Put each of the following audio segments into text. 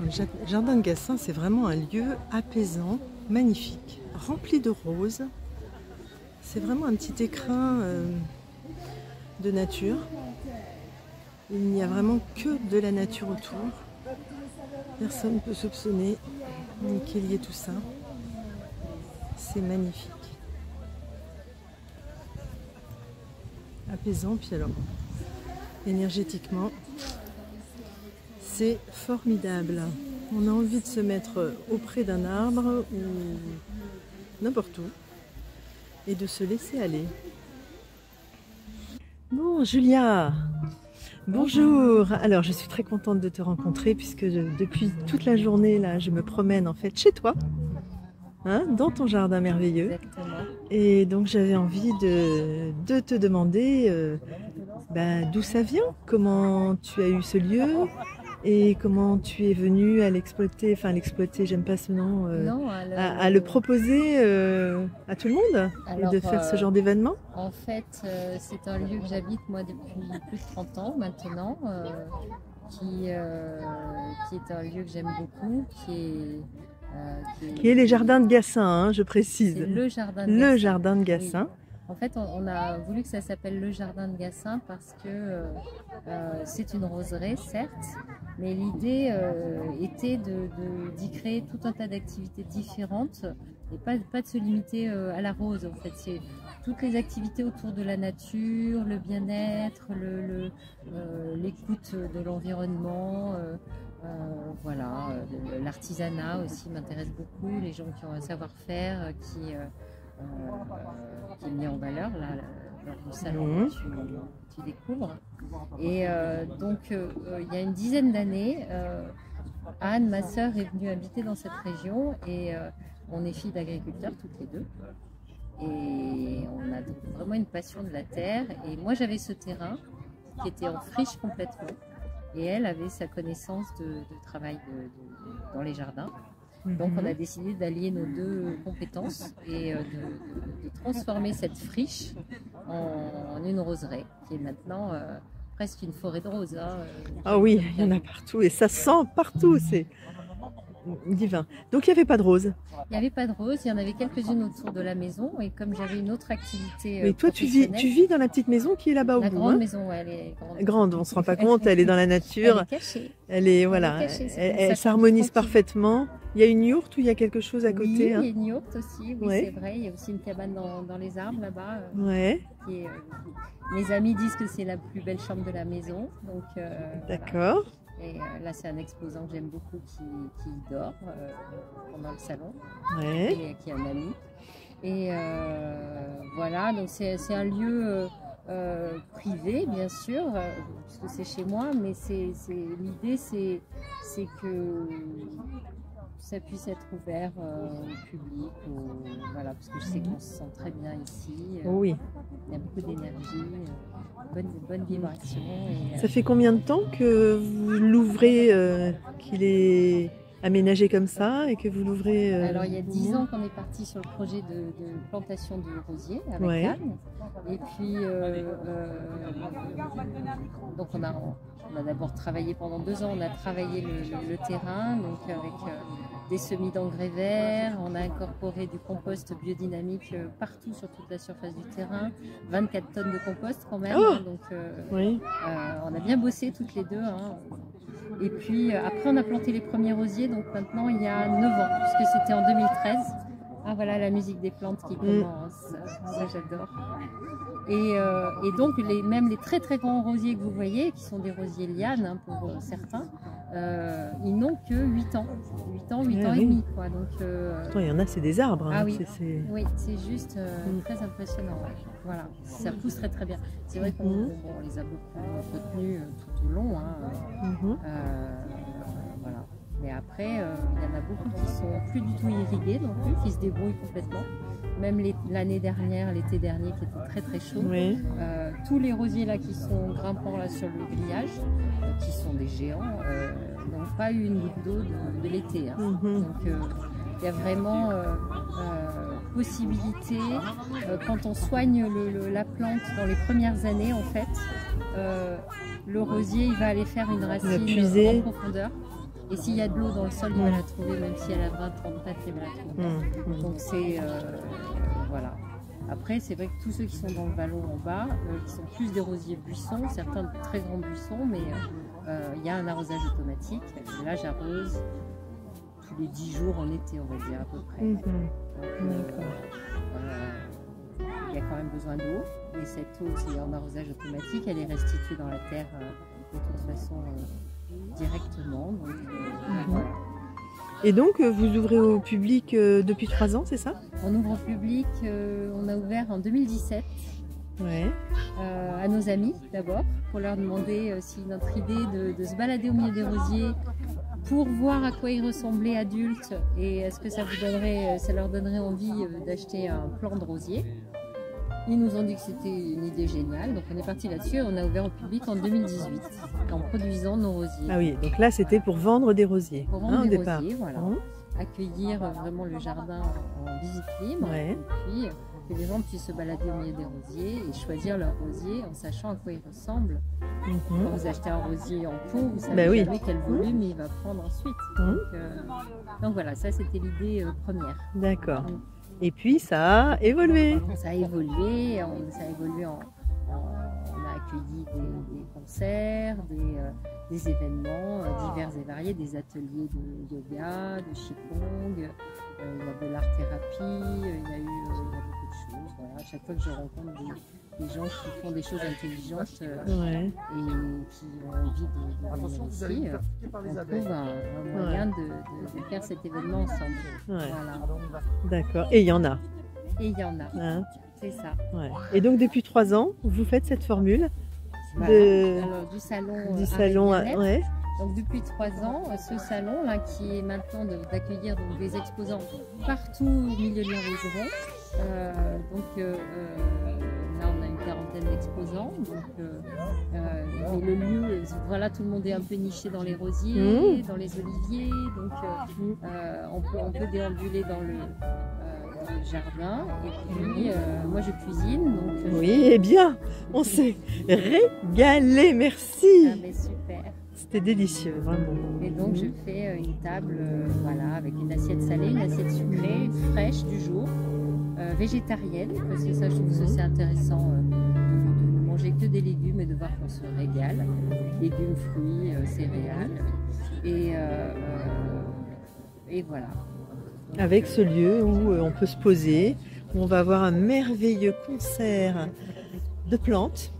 Le jardin de Gassin, c'est vraiment un lieu apaisant, magnifique, rempli de roses. C'est vraiment un petit écrin de nature. Il n'y a vraiment que de la nature autour. Personne ne peut soupçonner qu'il y ait tout ça. C'est magnifique. Apaisant, puis alors, énergétiquement, c'est formidable. On a envie de se mettre auprès d'un arbre ou n'importe où et de se laisser aller. Bon, Julia, bonjour. Alors, je suis très contente de te rencontrer puisque depuis toute la journée, là, je me promène en fait chez toi, hein, dans ton jardin merveilleux. Exactement. Et donc, j'avais envie de te demander d'où ça vient, comment tu as eu ce lieu. Et comment tu es venue à l'exploiter, enfin l'exploiter, j'aime pas ce nom, Non, à le proposer à tout le monde alors, et de faire ce genre d'événement? En fait, c'est un lieu que j'habite moi depuis plus de 30 ans maintenant, qui est un lieu que j'aime beaucoup, qui est les jardins de Gassin, hein, je précise. C'est le jardin de Le Gassin. jardin de Gassin. Oui. En fait, on a voulu que ça s'appelle le jardin de Gassin parce que c'est une roseraie, certes, mais l'idée était d'y créer tout un tas d'activités différentes et pas de se limiter à la rose. En fait, c'est toutes les activités autour de la nature, le bien-être, l'écoute de l'environnement. Voilà, l'artisanat aussi m'intéresse beaucoup, les gens qui ont un savoir-faire, qui est mis en valeur là, lors du salon que tu découvres. Et donc, il y a une dizaine d'années, Anne, ma sœur, est venue habiter dans cette région et on est filles d'agriculteurs toutes les deux. Et on a donc vraiment une passion de la terre. Et moi, j'avais ce terrain qui était en friche complètement. Et elle avait sa connaissance de travail dans les jardins. Donc on a décidé d'allier nos deux compétences et de transformer cette friche en une roseraie qui est maintenant presque une forêt de roses. Hein, ah oui, il y en a partout et ça sent partout, c'est divin. Donc il n'y avait pas de roses? Il n'y avait pas de roses, il y en avait quelques-unes autour de la maison et comme j'avais une autre activité mais toi tu vis dans la petite maison qui est là-bas au bout. La grande maison, ouais, elle est grande, on ne se rend pas compte, elle est dans la nature. Elle est cachée. Elle est, voilà, elle s'harmonise parfaitement. Il y a une yourte ou il y a quelque chose à côté? Oui, il y hein? a une yourte aussi, oui, c'est vrai. Il y a aussi une cabane dans les arbres là-bas. Mes amis disent que c'est la plus belle chambre de la maison. D'accord. Voilà. Et là, c'est un exposant que j'aime beaucoup qui dort pendant le salon, et qui est un ami. Et voilà, donc c'est un lieu privé, bien sûr, puisque c'est chez moi, mais l'idée, c'est que ça puisse être ouvert au public, voilà, parce que je sais qu'on se sent très bien ici. Oui. Il y a beaucoup d'énergie, bonne vibration. Ça fait combien de temps que vous l'ouvrez, qu'il est aménagé comme ça et que vous l'ouvrez Alors il y a 10 ans qu'on est parti sur le projet de plantation de rosiers avec Anne. Et puis donc on a d'abord travaillé pendant 2 ans, on a travaillé le terrain, donc avec des semis d'engrais verts, on a incorporé du compost biodynamique partout sur toute la surface du terrain, 24 tonnes de compost quand même, donc on a bien bossé toutes les deux. Hein. Et puis après on a planté les premiers rosiers, donc maintenant il y a 9 ans, puisque c'était en 2013. Ah voilà la musique des plantes qui commence, ça j'adore. Et donc même les très très grands rosiers que vous voyez, qui sont des rosiers lianes hein, pour certains, ils n'ont que 8 ans, 8 ans et demi. Quoi. Donc, il y en a, c'est des arbres. Hein. Ah oui, oui c'est juste très impressionnant. Ouais. Voilà, ça pousse très très bien. C'est vrai qu'on les a beaucoup entretenus tout au long. Hein. Voilà. Mais après, il y en a beaucoup qui sont plus du tout irrigués non plus, qui se débrouillent complètement. Même l'année dernière, l'été dernier, qui était très très chaud. Tous les rosiers là qui sont grimpants là sur le grillage, qui sont des géants, n'ont pas eu une goutte d'eau de l'été. Hein. Donc il y a vraiment possibilité, quand on soigne la plante dans les premières années en fait, le rosier il va aller faire une racine en profondeur. Et s'il y a de l'eau dans le sol, il va la trouver, même si elle a 20-30 mètres, il va la trouver. Donc c'est voilà. Après, c'est vrai que tous ceux qui sont dans le vallon en bas, qui sont plus des rosiers buissons, certains de très grands buissons, mais il y a un arrosage automatique. Là, j'arrose tous les 10 jours en été, on va dire à peu près. Donc, il y a quand même besoin d'eau. Et cette eau, c'est en arrosage automatique, elle est restituée dans la terre de toute façon directement. Donc, voilà. Et donc, vous ouvrez au public depuis 3 ans, c'est ça? On ouvre au public, on a ouvert en 2017 à nos amis d'abord, pour leur demander si notre idée de se balader au milieu des rosiers pour voir à quoi ils ressemblaient adultes et est-ce que ça leur donnerait envie d'acheter un plant de rosier. Ils nous ont dit que c'était une idée géniale, donc on est parti là-dessus et on a ouvert au public en 2018 en produisant nos rosiers. Ah oui, donc là c'était pour vendre des rosiers. Pour vendre des rosiers, voilà. Accueillir vraiment le jardin en visite libre et puis que les gens puissent se balader au milieu des rosiers et choisir leur rosier en sachant à quoi il ressemble. Quand vous achetez un rosier en pot, vous savez jamais quel volume il va prendre ensuite. Donc voilà, ça c'était l'idée première. D'accord. Et puis ça a évolué. Ça a évolué, on a accueilli des concerts, des événements divers et variés, des ateliers de yoga, de qigong, il y a de l'art-thérapie, il y a beaucoup de choses. Voilà. À chaque fois que je rencontre des gens qui font des choses intelligentes et qui ont envie de venir ici, on trouve un moyen de faire cet événement ensemble. Voilà. D'accord. Et il y en a. Et il y en a. C'est ça. Et donc depuis 3 ans, vous faites cette formule alors, du salon. Donc depuis 3 ans, ce salon là qui est maintenant d'accueillir des exposants partout au milieu de la région. Là on a une quarantaine d'exposants. Mais le lieu, voilà, tout le monde est un peu niché dans les rosiers, dans les oliviers. Donc on peut déambuler dans le jardin et puis moi je cuisine donc, oui et bien on s'est régalé, merci. Ah, mais super, c'était délicieux vraiment. Et donc je fais une table voilà, avec une assiette salée, une assiette sucrée fraîche du jour, végétarienne, parce que ça je trouve que c'est intéressant de manger que des légumes et de voir qu'on se régale, légumes, fruits, céréales et voilà. Avec ce lieu où on peut se poser, où on va avoir un merveilleux concert de plantes.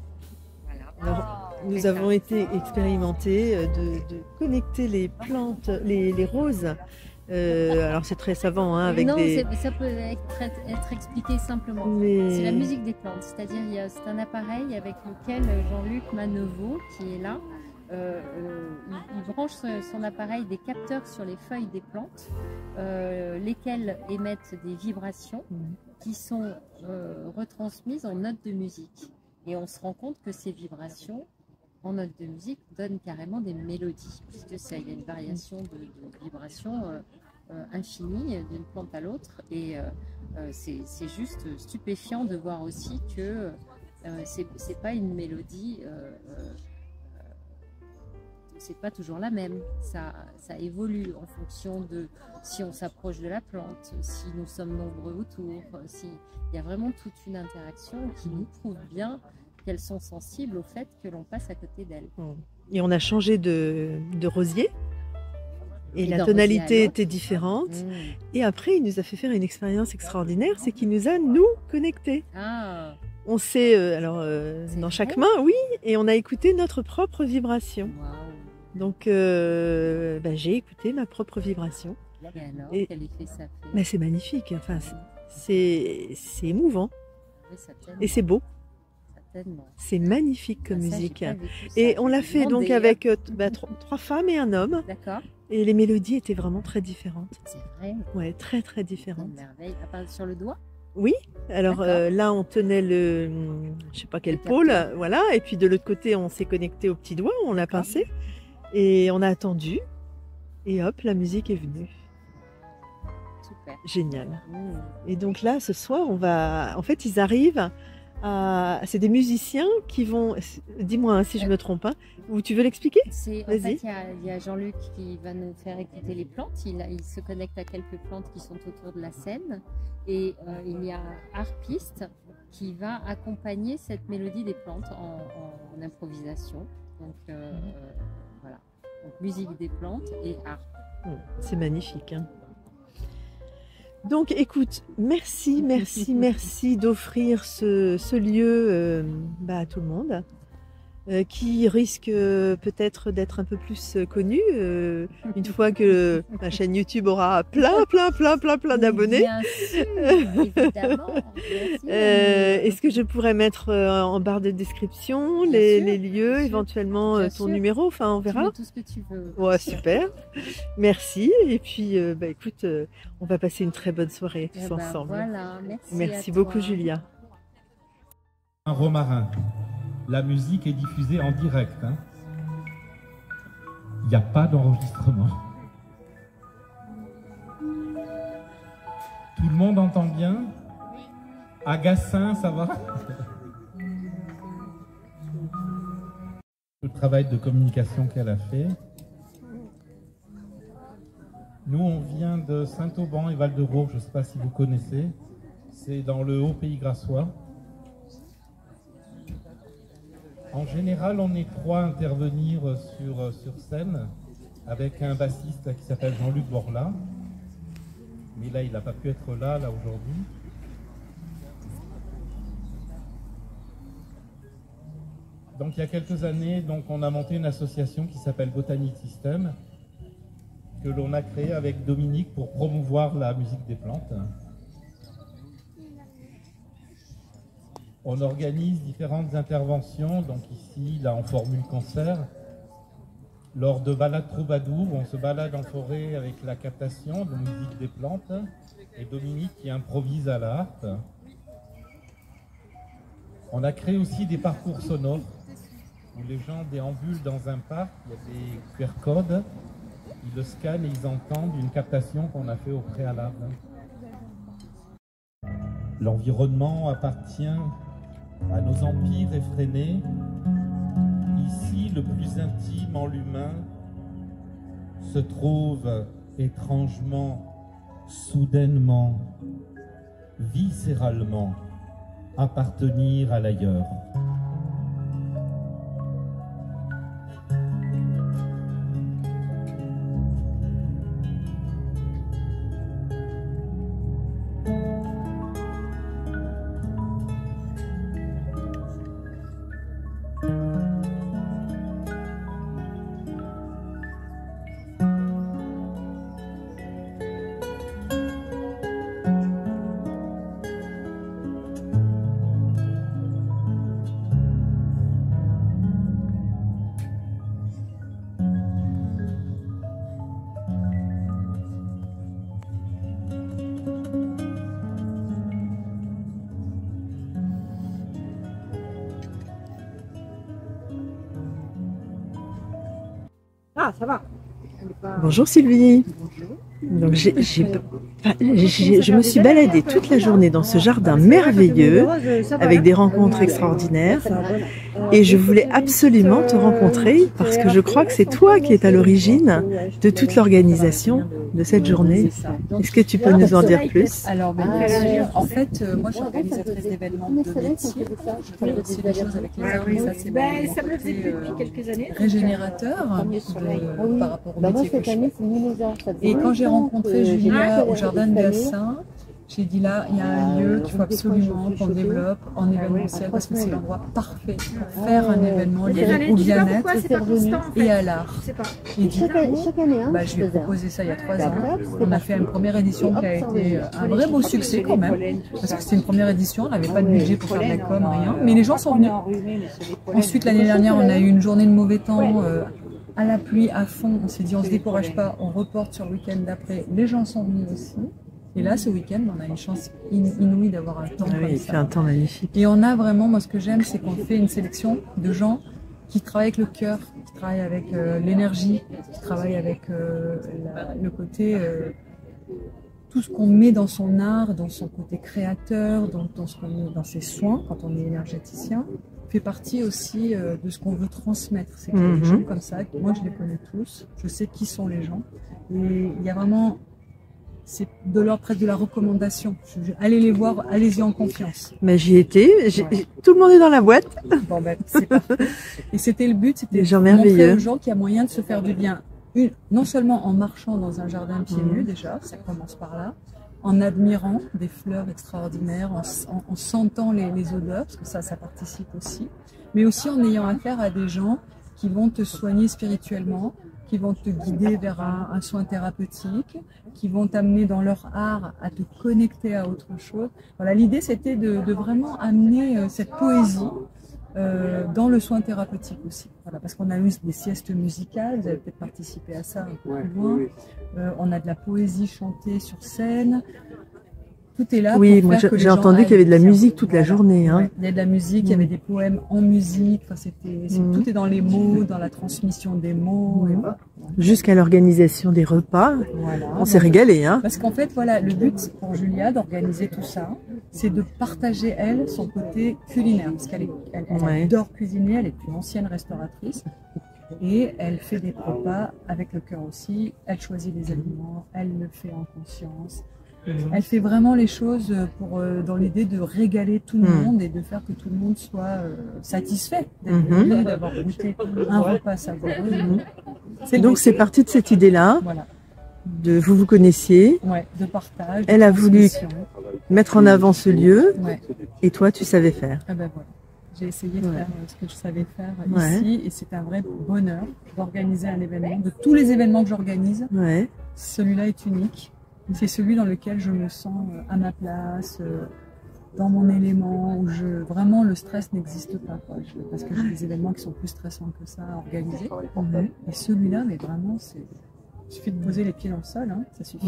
Alors, nous avons été expérimentés de connecter les plantes, les roses. Alors c'est très savant avec non, ça peut être expliqué simplement. C'est la musique des plantes, c'est-à-dire c'est un appareil avec lequel Jean-Luc Manevaux, qui est là, il branche son appareil des capteurs sur les feuilles des plantes, lesquelles émettent des vibrations qui sont retransmises en notes de musique. Et on se rend compte que ces vibrations en notes de musique donnent carrément des mélodies, puisque il y a une variation de vibrations infinie d'une plante à l'autre. Et c'est juste stupéfiant de voir aussi que c'est pas une mélodie... c'est pas toujours la même, ça évolue en fonction de si on s'approche de la plante, si nous sommes nombreux autour, il y a vraiment toute une interaction qui nous prouve bien qu'elles sont sensibles au fait que l'on passe à côté d'elles. Et on a changé de rosier et la tonalité était différente. Et après il nous a fait faire une expérience extraordinaire, c'est qu'il nous a connectés. On s'est dans chaque main, et on a écouté notre propre vibration. Donc j'ai écouté ma propre vibration. Et quel effet ça fait? Mais c'est magnifique, enfin, c'est émouvant et c'est beau. C'est magnifique comme musique. Et on l'a fait donc avec 3 femmes et un homme. D'accord. Et les mélodies étaient vraiment très différentes. C'est vrai? Ouais, très très différentes. C'est une merveille. À part sur le doigt? Oui, alors là on tenait je sais pas quel pôle, voilà, et puis de l'autre côté on s'est connecté au petit doigt, on l'a pincé et on a attendu et hop, la musique est venue. Super. Génial. Et donc là ce soir on va, en fait ils arrivent c'est des musiciens qui vont... Dis-moi hein, si je me trompe, hein, ou tu veux l'expliquer? En fait, il y a Jean-Luc qui va nous faire écouter les plantes. Il se connecte à quelques plantes qui sont autour de la scène. Et il y a Harpiste qui va accompagner cette mélodie des plantes en improvisation. Donc voilà, donc, musique des plantes et harpe. C'est magnifique. Hein. Donc écoute, merci d'offrir ce lieu à tout le monde. Qui risque peut-être d'être un peu plus connu une fois que ma chaîne YouTube aura plein d'abonnés. Bien sûr, évidemment. Est-ce que je pourrais mettre en barre de description les lieux, éventuellement ton numéro, enfin on verra. Tu mets tout ce que tu veux. Ouais, super. Merci. Et puis écoute, on va passer une très bonne soirée tous ensemble. Voilà, merci beaucoup Julia. Un romarin. La musique est diffusée en direct. Hein. Il n'y a pas d'enregistrement. Tout le monde entend bien? Agassin, ça va? Le travail de communication qu'elle a fait. Nous, on vient de Saint-Auban et Val-de-Bourg, je ne sais pas si vous connaissez. C'est dans le Haut-Pays grassois. En général, on est 3 à intervenir sur scène avec un bassiste qui s'appelle Jean-Luc Borla. Mais là, il n'a pas pu être là aujourd'hui. Donc, il y a quelques années, on a monté une association qui s'appelle Botanic System, que l'on a créée avec Dominique pour promouvoir la musique des plantes. On organise différentes interventions, donc ici, là, en formule concert. Lors de balades troubadours, on se balade en forêt avec la captation de musique des plantes et Dominique qui improvise à la harpe. On a créé aussi des parcours sonores où les gens déambulent dans un parc, il y a des QR codes, ils le scannent et ils entendent une captation qu'on a fait au préalable. L'environnement appartient à nos empires effrénés. Ici, le plus intime en l'humain se trouve étrangement, soudainement, viscéralement appartenir à l'ailleurs. Ah, ça va. Bonjour Sylvie. Donc je me suis baladée toute la journée dans ce jardin merveilleux avec des rencontres extraordinaires et je voulais absolument te rencontrer parce que je crois que c'est toi qui es à l'origine de toute l'organisation de cette journée. Est-ce que tu peux nous en dire plus? Alors bien sûr, en fait, moi je suis organisatrice d'événements de métier. Je fais aussi des choses avec les arbres, ça c'est mon côté régénérateur par rapport au métier que je fais. Et quand j'ai rencontré Julia au jardin de Gassin, j'ai dit là, il y a un lieu qu'il faut absolument qu'on développe en événementiel parce que c'est l'endroit parfait pour faire un événement lié au bien-être et à l'art. Et du coup, je lui ai proposé ça il y a 3 ans. On a fait une première édition qui a été un vrai beau succès quand même, parce que c'était une première édition, on n'avait pas de budget pour faire de la com, rien, mais les gens sont venus. Ensuite, l'année dernière, on a eu une journée de mauvais temps. À la pluie, à fond, on s'est dit on se décourage pas, on reporte sur le week-end d'après. Les gens sont venus aussi. Et là, ce week-end, on a une chance inouïe d'avoir un temps comme ça. Il fait un temps magnifique. Et on a vraiment, moi ce que j'aime, c'est qu'on fait une sélection de gens qui travaillent avec le cœur, qui travaillent avec l'énergie, qui travaillent avec le côté tout ce qu'on met dans son art, dans son côté créateur, dans ce qu'on met dans ses soins, quand on est énergéticien, fait partie aussi de ce qu'on veut transmettre. C'est que les gens comme ça, moi je les connais tous, je sais qui sont les gens. Et il y a vraiment, c'est de l'ordre presque de la recommandation. Allez les voir, allez-y en confiance. Mais j'y étais, tout le monde est dans la boîte. Bon ben, c'est parfait. Et c'était le but, c'était de montrer aux gens qu'il y a moyen de se faire du bien. Non seulement en marchant dans un jardin pieds nus déjà, ça commence par là, en admirant des fleurs extraordinaires, en sentant les odeurs, parce que ça participe aussi, mais aussi en ayant affaire à des gens qui vont te soigner spirituellement, qui vont te guider vers un soin thérapeutique, qui vont t'amener dans leur art à te connecter à autre chose. Voilà, l'idée c'était de vraiment amener cette poésie dans le soin thérapeutique aussi. Voilà, parce qu'on a eu des siestes musicales, vous avez peut-être participé à ça un peu plus loin. On a de la poésie chantée sur scène. Tout est là. Oui, moi j'ai entendu qu'il y avait de la musique toute la journée. Hein. Ouais, il y a de la musique, il y avait des poèmes en musique. Enfin, tout est dans les mots, dans la transmission des mots. Jusqu'à l'organisation des repas. Voilà, on s'est régalé. Hein. Parce qu'en fait, voilà, le but pour Julia d'organiser tout ça, c'est de partager, elle, son côté culinaire. Parce qu'elle adore cuisiner, elle est une ancienne restauratrice. Et elle fait des repas avec le cœur aussi. Elle choisit les aliments, elle le fait en conscience. Elle fait vraiment les choses dans l'idée de régaler tout le monde et de faire que tout le monde soit satisfait d'avoir goûté un repas savoureux. Donc c'est parti de cette idée-là, voilà. Vous vous connaissiez, de partage. Elle a voulu mettre en avant ce lieu, et toi tu savais faire. Ah ben voilà. J'ai essayé de faire ce que je savais faire ici, et c'est un vrai bonheur d'organiser un événement. De tous les événements que j'organise, celui-là est unique. C'est celui dans lequel je me sens à ma place, dans mon élément, où vraiment le stress n'existe pas. Parce que j'ai des événements qui sont plus stressants que ça à organiser. Et celui-là, mais vraiment, il suffit de poser les pieds dans le sol, hein, ça suffit.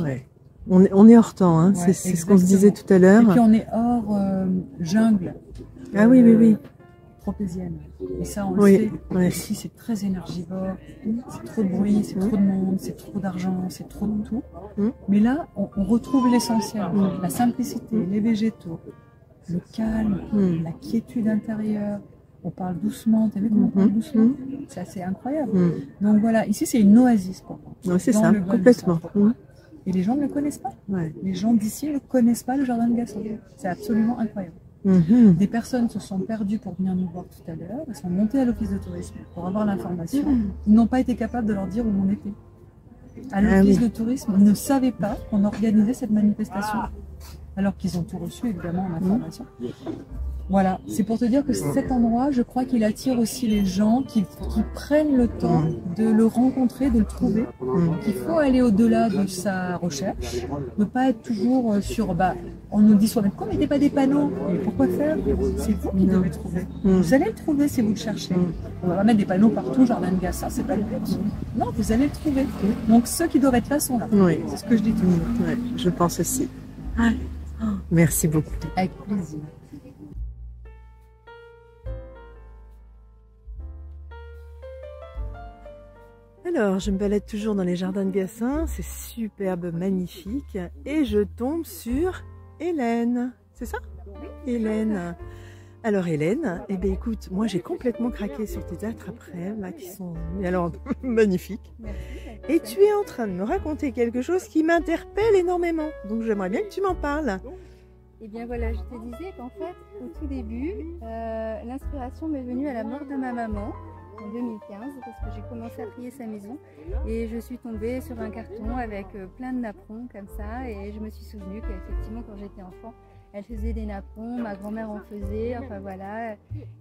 On est hors temps, hein, c'est ce qu'on se disait tout à l'heure. Et puis on est hors jungle. Ah oui, oui, oui. Tropézienne. Et ça, on le sait. Ici, c'est très énergivore. C'est trop de bruit, c'est trop de monde, c'est trop d'argent, c'est trop de tout. Mais là, on retrouve l'essentiel. La simplicité, les végétaux, le calme, la quiétude intérieure. On parle doucement. T'as vu comment on parle doucement? C'est assez incroyable. Donc voilà, ici, c'est une oasis pour moi. C'est ça, complètement. Et les gens ne le connaissent pas. Les gens d'ici ne connaissent pas le jardin de Gasson. C'est absolument incroyable. Des personnes se sont perdues pour venir nous voir tout à l'heure. Elles sont montées à l'office de tourisme pour avoir l'information. Ils n'ont pas été capables de leur dire où on était. À l'office de tourisme, ils ne savaient pas qu'on organisait cette manifestation. Alors qu'ils ont tout reçu, évidemment, en information. Voilà, c'est pour te dire que cet endroit, je crois qu'il attire aussi les gens qui prennent le temps de le rencontrer, de le trouver. Qu'il faut aller au-delà de sa recherche, ne pas être toujours sur... on nous dit soi-même, pourquoi mettez pas des panneaux? Et pourquoi faire? C'est vous qui devez trouver. Vous allez le trouver si vous le cherchez. On va pas mettre des panneaux partout, jardin de Gassin, c'est pas le but. Non, vous allez le trouver. Donc ceux qui doivent être là sont là. C'est ce que je dis toujours. Je pense aussi. Merci beaucoup. Avec plaisir. Alors, je me balade toujours dans les jardins de Gassin, c'est superbe, magnifique, et je tombe sur Hélène, c'est ça? Hélène. Alors Hélène, eh bien écoute, moi j'ai complètement craqué sur tes êtres après, là, qui sont alors magnifiques. Et tu es en train de me raconter quelque chose qui m'interpelle énormément, donc j'aimerais bien que tu m'en parles. Eh bien voilà, je te disais qu'en fait, au tout début, l'inspiration m'est venue à la mort de ma maman. En 2015, parce que j'ai commencé à trier sa maison et je suis tombée sur un carton avec plein de napperons comme ça, et je me suis souvenue qu'effectivement quand j'étais enfant elle faisait des napperons, ma grand-mère en faisait, enfin voilà.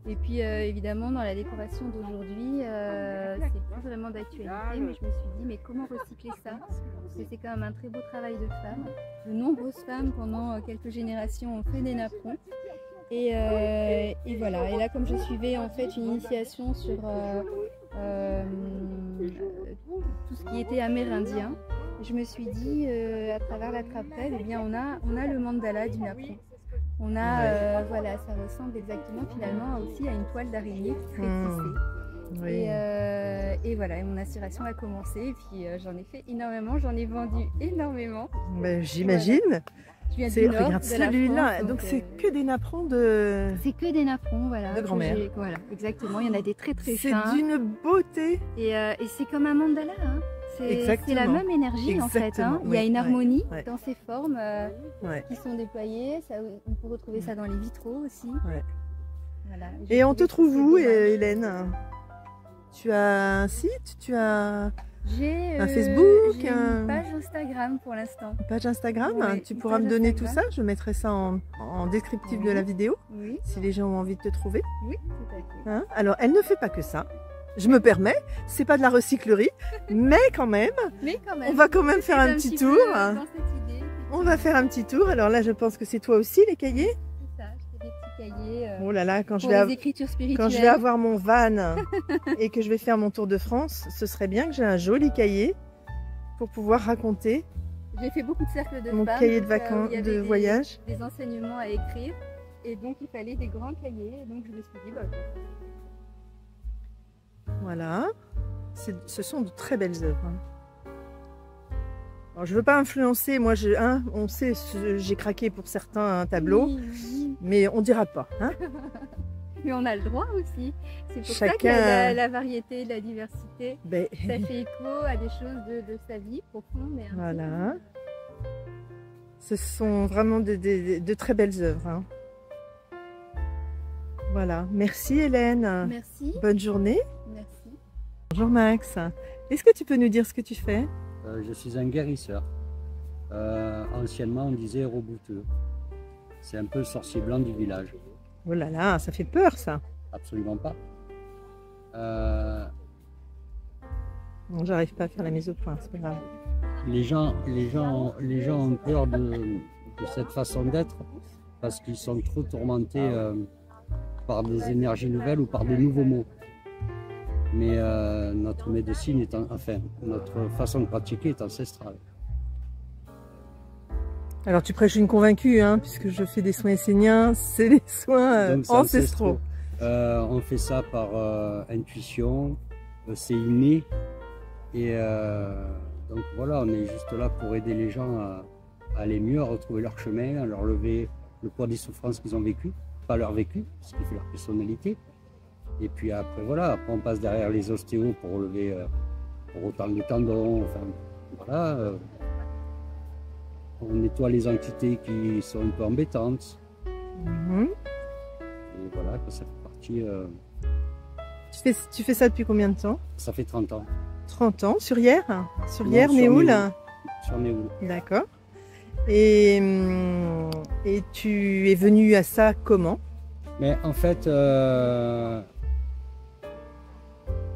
Et puis évidemment dans la décoration d'aujourd'hui c'est plus vraiment d'actualité, mais je me suis dit mais comment recycler ça, parce que c'est quand même un très beau travail de femme. De nombreuses femmes pendant quelques générations ont fait des napperons. Et voilà, et là comme je suivais en fait une initiation sur tout ce qui était amérindien, je me suis dit à travers la trappe-rêve, eh bien on a le mandala du napperon. On a, voilà, ça ressemble exactement finalement aussi à une toile d'araignée qui serait tissée. Oui. Et voilà, et mon inspiration a commencé. Et puis j'en ai fait énormément, j'en ai vendu énormément. Ben, j'imagine. Voilà. Je viens du nord, regarde de la celui-là, France, donc c'est que des napperons de... C'est que des napperons, voilà. De grand-mère. Voilà, exactement. Il y en a des très très C'est fins. d'une beauté. Et c'est comme un mandala. Hein. C'est la même énergie en fait. Hein. Il y a une harmonie dans ces formes qui sont déployées. Ça, on peut retrouver ça dans les vitraux aussi. Voilà. Et on te trouve où, Hélène? Tu as un site? Tu as un Facebook? J'ai une page Instagram pour l'instant. Une page Instagram? Ouais, tu pourras me donner tout ça? Je mettrai ça en descriptif de la vidéo. Oui. Si les gens ont envie de te trouver. Oui, tout à fait. Hein? Alors, elle ne fait pas que ça. Je me permets, c'est pas de la recyclerie, mais quand même, on va quand même faire un petit tour. On va faire un petit tour. Alors là, je pense que c'est toi aussi les cahiers. C'est ça, je fais des petits cahiers. Oh là là, quand je vais avoir mon van et que je vais faire mon tour de France, ce serait bien que j'ai un joli cahier pour pouvoir raconter. J'ai fait beaucoup de cercles de mon femmes, cahier de vacances, de voyage. Des enseignements à écrire, et donc il fallait des grands cahiers. Donc je me suis dit, bah, voilà, ce sont de très belles œuvres. Alors, je ne veux pas influencer, moi on sait, j'ai craqué pour certains tableaux, mais on ne dira pas. Hein. Mais on a le droit aussi, c'est pour ça que la variété, la diversité, ça fait écho à des choses de sa vie profonde. Et voilà, ce sont vraiment de très belles œuvres. Hein. Voilà, merci Hélène. Merci. Bonne journée. Merci. Bonjour Max. Est-ce que tu peux nous dire ce que tu fais? Je suis un guérisseur. Anciennement, on disait héros bouteux. C'est un peu le sorcier blanc du village. Oh là là, ça fait peur ça. Absolument pas. Bon, j'arrive pas à faire la mise au point, c'est pas grave. Les gens ont peur de cette façon d'être parce qu'ils sont trop tourmentés par des énergies nouvelles ou par des nouveaux mots. Mais notre médecine notre façon de pratiquer est ancestrale. Alors tu prêches une convaincue, hein, puisque je fais des soins esséniens, c'est des soins ancestraux. On fait ça par intuition, c'est inné. Et donc voilà, on est juste là pour aider les gens à aller mieux, à retrouver leur chemin, à leur lever le poids des souffrances qu'ils ont vécues. Pas leur vécu, ce qui fait leur personnalité. Et puis après, voilà, après on passe derrière les ostéos pour relever, pour retendre les tendons, enfin, voilà. On nettoie les entités qui sont un peu embêtantes. Et voilà, ça fait partie... Tu fais ça depuis combien de temps? Ça fait 30 ans. 30 ans, sur hier? Sur hier, Néoul? Sur Néoul. D'accord. Et tu es venu à ça comment? Mais en fait,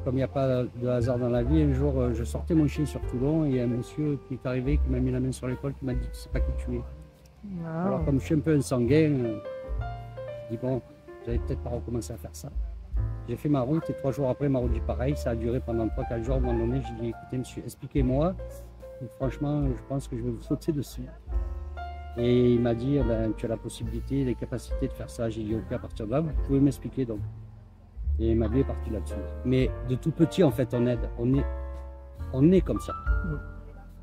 comme il n'y a pas de hasard dans la vie, un jour je sortais mon chien sur Toulon et il y a un monsieur qui est arrivé, qui m'a mis la main sur l'épaule, qui m'a dit tu ne sais pas qui tu es. Wow. Alors comme je suis un peu un sanguin, je dis bon, j'allais peut-être pas recommencer à faire ça. J'ai fait ma route et 3 jours après ma route dit pareil, ça a duré pendant 3-4 jours. À un moment donné, j'ai dit écoutez monsieur, expliquez-moi. Franchement, je pense que je vais vous sauter dessus. Et il m'a dit, ben, tu as la possibilité, les capacités de faire ça. J'ai dit, ok, à partir de là, vous pouvez m'expliquer donc. Et ma vie est partie là-dessus. Mais de tout petit, en fait, on aide. On est comme ça.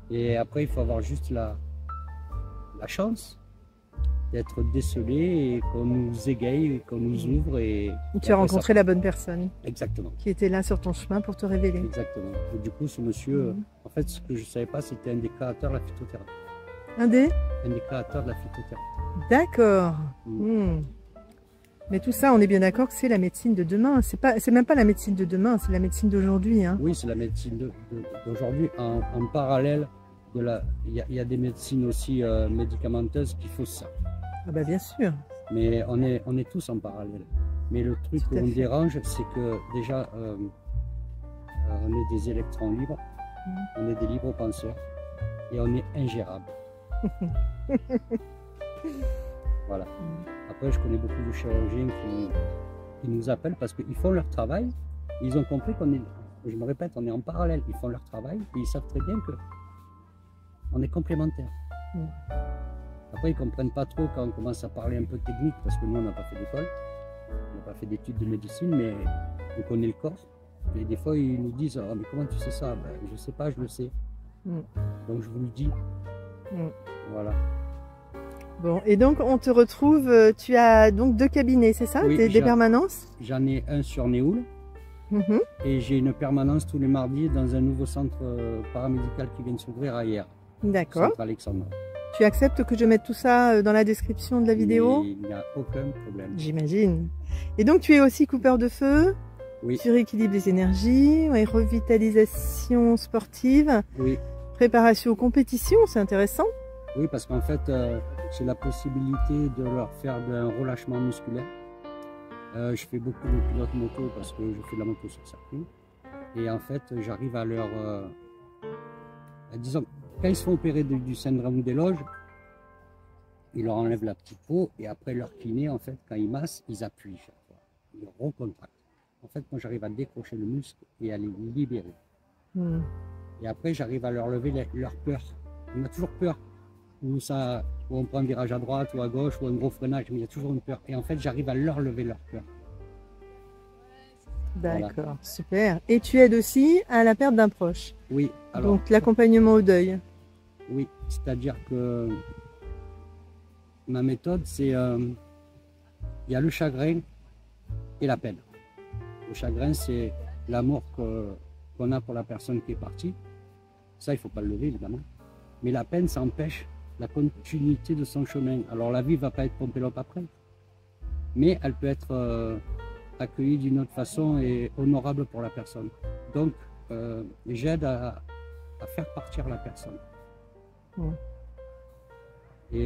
Et après, il faut avoir juste la chance d'être décelé et qu'on nous égaye, qu'on nous ouvre. Et tu as rencontré la bonne personne. Exactement. Qui était là sur ton chemin pour te révéler. Exactement. Et du coup, ce monsieur, en fait, ce que je ne savais pas, c'était un des créateurs de la phytothérapie. Un des créateurs de la phytothérapie. D'accord. Mais tout ça, on est bien d'accord que c'est la médecine de demain. C'est même pas la médecine de demain, c'est la médecine d'aujourd'hui. Hein. Oui, c'est la médecine d'aujourd'hui. En parallèle, il y a des médecines aussi médicamenteuses qui font ça. Ah bah bien sûr. Mais on est tous en parallèle. Mais le truc qui me dérange, c'est que déjà, on est des électrons libres, on est des libres penseurs et on est ingérable. Voilà. Après, je connais beaucoup de chirurgiens qui nous appellent parce qu'ils font leur travail. Ils ont compris qu'on est, je me répète, on est en parallèle. Ils font leur travail et ils savent très bien qu'on est complémentaires. Après, ils ne comprennent pas trop quand on commence à parler un peu technique parce que nous, on n'a pas fait d'école, on n'a pas fait d'études de médecine, mais on connaît le corps. Et des fois, ils nous disent « Ah, mais comment tu sais ça ?» Ben, je ne sais pas, je le sais. Donc, je vous le dis. Voilà. Bon, et donc, on te retrouve, tu as donc 2 cabinets, c'est ça? Oui, des permanences? J'en ai un sur Néoul. Et j'ai une permanence tous les mardis dans un nouveau centre paramédical qui vient de s'ouvrir à hier. D'accord. Centre Alexandre. Tu acceptes que je mette tout ça dans la description de la vidéo? Il n'y a aucun problème. J'imagine. Et donc, tu es aussi coupeur de feu? Oui. Tu rééquilibres les énergies, ouais, revitalisation sportive, oui. Préparation aux compétitions, c'est intéressant. Oui, parce qu'en fait, j'ai la possibilité de leur faire un relâchement musculaire. Je fais beaucoup de pilote moto parce que je fais de la moto sur circuit. Et en fait, j'arrive à leur... disons, quand ils se font opérer du syndrome des loges, ils leur enlèvent la petite peau et après leur kiné, en fait, quand ils massent, ils appuient chaque fois. Ils recontractent. En fait, moi, j'arrive à décrocher le muscle et à les libérer. Et après, j'arrive à leur lever leur peur. On a toujours peur. Où on prend un virage à droite ou à gauche ou un gros freinage, mais il y a toujours une peur. Et en fait, j'arrive à leur lever leur peur. D'accord, voilà. Super. Et tu aides aussi à la perte d'un proche? Oui. Alors, donc l'accompagnement au deuil? Oui, c'est-à-dire que ma méthode, c'est il y a le chagrin et la peine. Le chagrin, c'est l'amour qu'on a pour la personne qui est partie. Ça, il ne faut pas le lever, évidemment. Mais la peine, ça empêche la continuité de son chemin. Alors la vie ne va pas être pompelope après, mais elle peut être accueillie d'une autre façon et honorable pour la personne. Donc j'aide à faire partir la personne. Et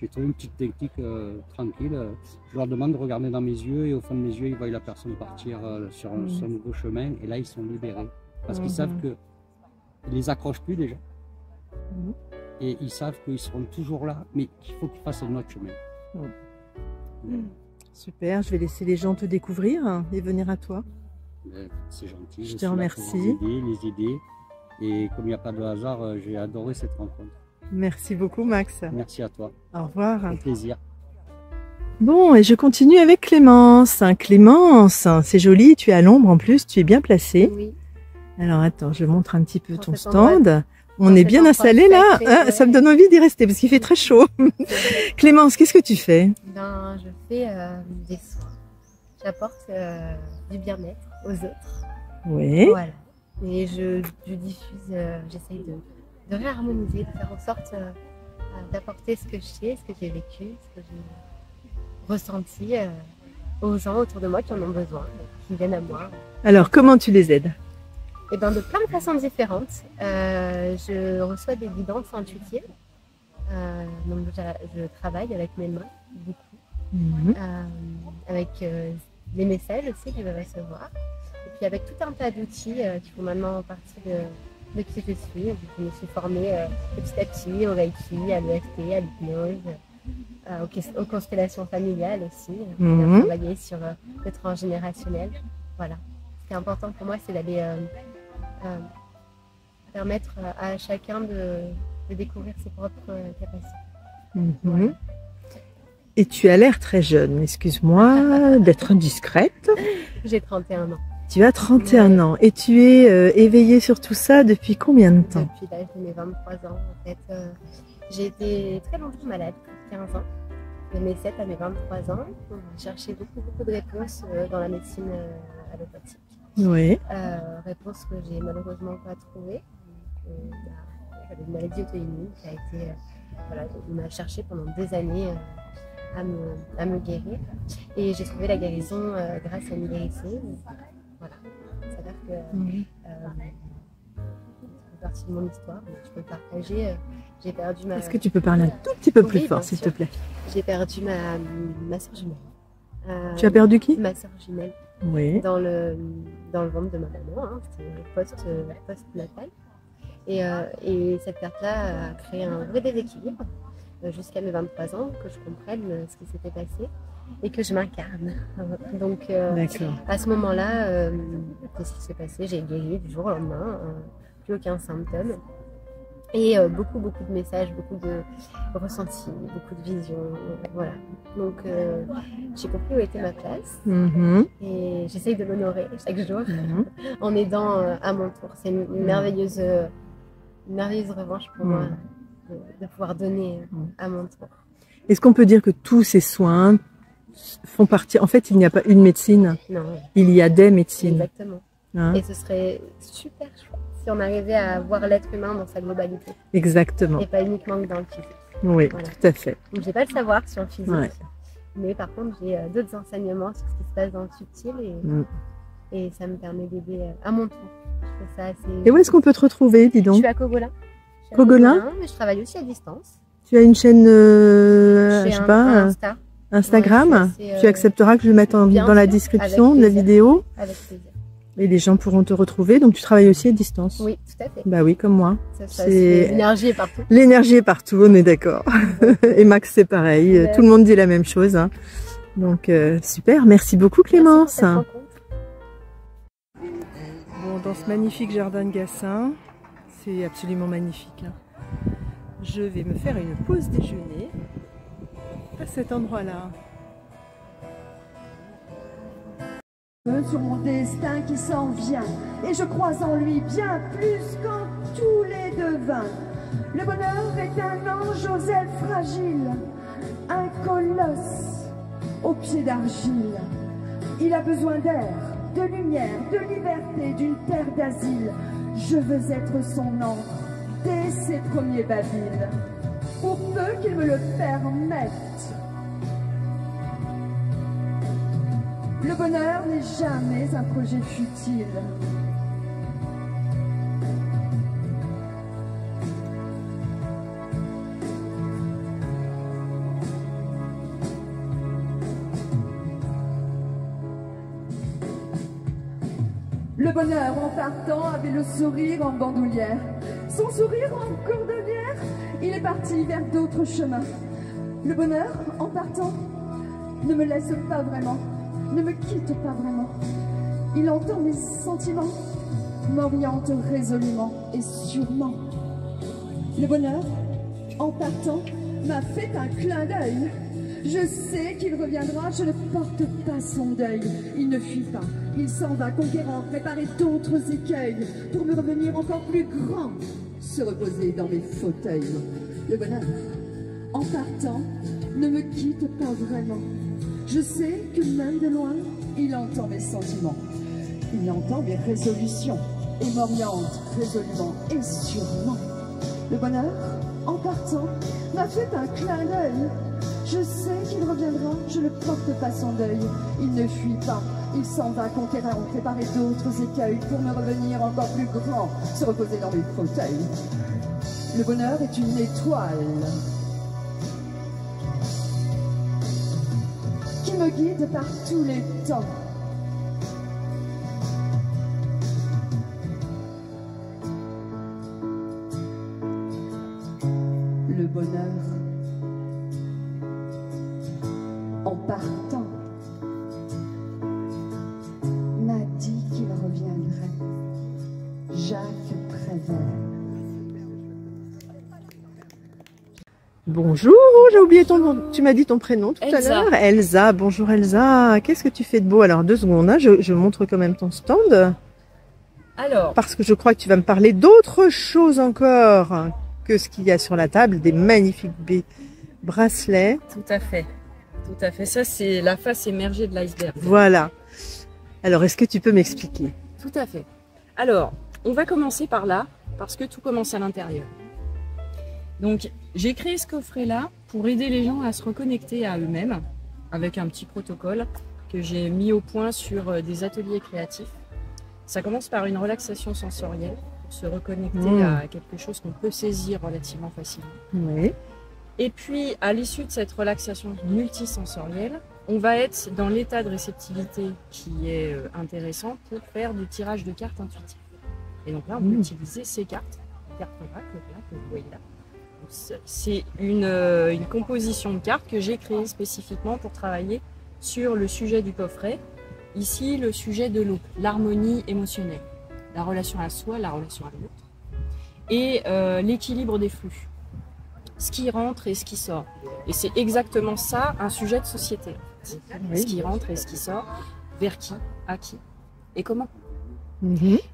j'ai trouvé une petite technique tranquille. Je leur demande de regarder dans mes yeux et au fond de mes yeux, ils voient la personne partir sur son nouveau chemin et là, ils sont libérés. Parce qu'ils savent qu'ils ne les accrochent plus déjà. Et ils savent qu'ils seront toujours là, mais qu'il faut qu'ils fassent un autre chemin. Super, je vais laisser les gens te découvrir et venir à toi. C'est gentil. Je te remercie. Les idées. Et comme il n'y a pas de hasard, j'ai adoré cette rencontre. Merci beaucoup, Max. Merci à toi. Au revoir. Au plaisir. Bon, et je continue avec Clémence. Clémence, c'est joli, tu es à l'ombre en plus, tu es bien placée. Oui. Alors attends, je montre un petit peu ton stand. On est bien installé là, hein, ça me donne envie d'y rester parce qu'il fait très chaud. Clémence, qu'est-ce que tu fais? Ben, je fais des soins. J'apporte du bien-être aux autres. Oui. Voilà. Et je diffuse, j'essaye de réharmoniser, de faire en sorte d'apporter ce que je sais, ce que j'ai vécu, ce que j'ai ressenti aux gens autour de moi qui en ont besoin, qui viennent à moi. Alors, comment tu les aides? Et ben, de plein de façons différentes. Je reçois des guidances intuitives. Donc je travaille avec mes mains, beaucoup. Avec les messages aussi que je vais recevoir. Et puis avec tout un tas d'outils qui font maintenant partie de qui je suis. Je me suis formée petit à petit au Reiki, à l'EFT, à l'hypnose, aux constellations familiales aussi. J'ai travaillé sur le transgénérationnel. Voilà. Ce qui est important pour moi, c'est d'aller permettre à chacun de découvrir ses propres capacités. Voilà. Et tu as l'air très jeune, excuse-moi d'être indiscrète. J'ai 31 ans. Tu as 31 ans et tu es éveillée sur tout ça depuis combien de temps? Depuis l'âge de mes 23 ans. En fait, j'ai été très longtemps malade, 15 ans. De mes 7 à mes 23 ans, j'ai cherché beaucoup de réponses dans la médecine allopathique. Oui. Réponse que j'ai malheureusement pas trouvée. J'avais une maladie auto-immune qui a été... voilà, on m'a cherché pendant des années à me guérir. Et j'ai trouvé la guérison grâce à une guérisseuse. Voilà. Ça veut dire que c'est partie de mon histoire. Je peux partager. J'ai perdu ma... Est-ce que tu peux parler un tout petit peu plus fort, s'il te plaît? J'ai perdu ma soeur jumelle. Tu as perdu qui? Ma soeur jumelle. Oui. Dans le ventre de ma maman, hein, c'était post-natal. Et cette perte-là a créé un vrai déséquilibre jusqu'à mes 23 ans, que je comprenne ce qui s'était passé et que je m'incarne. Donc à ce moment-là, qu'est-ce qui s'est passé? J'ai guéri du jour au lendemain, plus aucun symptôme. Et beaucoup de messages, beaucoup de ressentis, beaucoup de visions, voilà. Donc j'ai compris où était ma place et j'essaye de l'honorer chaque jour en aidant à mon tour. C'est une merveilleuse revanche pour moi de pouvoir donner à mon tour. Est-ce qu'on peut dire que tous ces soins font partie... En fait, il n'y a pas une médecine, il y a des médecines. Exactement. Hein? Et ce serait super chouette si on arrivait à voir l'être humain dans sa globalité. Exactement. Et pas uniquement dans le physique. Oui, voilà. Tout à fait. Donc, j'ai pas le savoir sur le physique, mais par contre, j'ai d'autres enseignements sur ce qui se passe dans le subtil et ça me permet d'aider à mon tour. Je trouve ça assez... Et où est-ce qu'on peut te retrouver, dis donc? Je suis à Cogolin. Cogolin, mais je travaille aussi à distance. Tu as une chaîne, je sais pas, Instagram. Tu accepteras que je le mette dans la description de la vidéo. Avec plaisir. Et les gens pourront te retrouver. Donc tu travailles aussi à distance. Oui, tout à fait. Bah oui, comme moi. L'énergie est partout. L'énergie est partout, on est d'accord. Et Max, c'est pareil. Tout le monde dit la même chose. Hein. Donc super. Merci beaucoup, Clémence. Bon, dans ce magnifique jardin de Gassin, c'est absolument magnifique. Hein. Je vais me faire une pause déjeuner à cet endroit-là. Sur mon destin qui s'en vient, et je crois en lui bien plus qu'en tous les devins. Le bonheur est un ange aux ailes fragiles, un colosse aux pieds d'argile. Il a besoin d'air, de lumière, de liberté, d'une terre d'asile. Je veux être son antre dès ses premiers babiles, pour peu qu'il me le permette. Le bonheur n'est jamais un projet futile. Le bonheur en partant avait le sourire en bandoulière. Son sourire en cordelière, il est parti vers d'autres chemins. Le bonheur en partant ne me laisse pas vraiment, ne me quitte pas vraiment. Il entend mes sentiments, m'oriente résolument et sûrement. Le bonheur, en partant, m'a fait un clin d'œil. Je sais qu'il reviendra, je ne porte pas son deuil. Il ne fuit pas, il s'en va conquérant, préparer d'autres écueils pour me revenir encore plus grand, se reposer dans mes fauteuils. Le bonheur, en partant, ne me quitte pas vraiment. Je sais que même de loin, il entend mes sentiments. Il entend mes résolutions et m'oriente résolument et sûrement. Le bonheur, en partant, m'a fait un clin d'œil. Je sais qu'il reviendra, je ne porte pas son deuil. Il ne fuit pas, il s'en va conquérant, préparer d'autres écueils pour me revenir encore plus grand, se reposer dans mes fauteuils. Le bonheur est une étoile qui me guide par tous les temps. Le bonheur, en partant, m'a dit qu'il reviendrait. Jacques Prévert. Bonjour, j'ai oublié ton nom. Tu m'as dit ton prénom tout à l'heure. Elsa, bonjour Elsa. Qu'est-ce que tu fais de beau? Alors 2 secondes, hein, je montre quand même ton stand. Alors, parce que je crois que tu vas me parler d'autre chose encore que ce qu'il y a sur la table, des magnifiques bracelets. Tout à fait. Tout à fait. Ça, c'est la face émergée de l'iceberg. Voilà. Alors, est-ce que tu peux m'expliquer? Tout à fait. Alors, on va commencer par là, parce que tout commence à l'intérieur. Donc, j'ai créé ce coffret-là pour aider les gens à se reconnecter à eux-mêmes, avec un petit protocole que j'ai mis au point sur des ateliers créatifs. Ça commence par une relaxation sensorielle, pour se reconnecter à quelque chose qu'on peut saisir relativement facilement. Oui. Et puis, à l'issue de cette relaxation multisensorielle, on va être dans l'état de réceptivité qui est intéressant pour faire du tirage de cartes intuitives. Et donc là, on peut utiliser ces cartes, là, que vous voyez là. C'est une composition de cartes que j'ai créée spécifiquement pour travailler sur le sujet du coffret. Ici, le sujet de l'eau, l'harmonie émotionnelle, la relation à soi, la relation à l'autre. et l'équilibre des flux. Ce qui rentre et ce qui sort. Et c'est exactement ça, un sujet de société. Oui. Ce qui rentre et ce qui sort, vers qui, à qui et comment.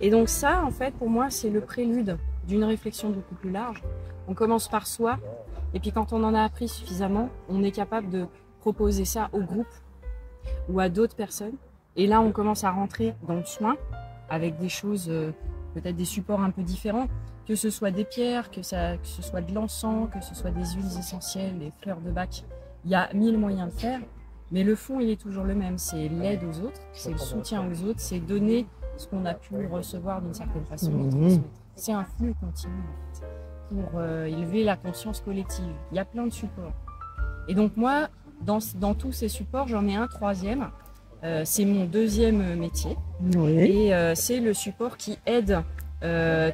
Et donc ça, en fait, pour moi, c'est le prélude d'une réflexion beaucoup plus large. On commence par soi, et puis quand on en a appris suffisamment, on est capable de proposer ça au groupe ou à d'autres personnes. Et là, on commence à rentrer dans le soin, avec des choses, peut-être des supports un peu différents, que ce soit des pierres, que ce soit de l'encens, que ce soit des huiles essentielles, des fleurs de bac. Il y a 1000 moyens de faire, mais le fond, il est toujours le même. C'est l'aide aux autres, c'est le soutien aux autres, c'est donner ce qu'on a pu recevoir d'une certaine façon. C'est un flux continu, en fait, pour élever la conscience collective. Il y a plein de supports. Et donc moi, dans tous ces supports, j'en ai un troisième. C'est mon deuxième métier. Oui. Et c'est le support qui aide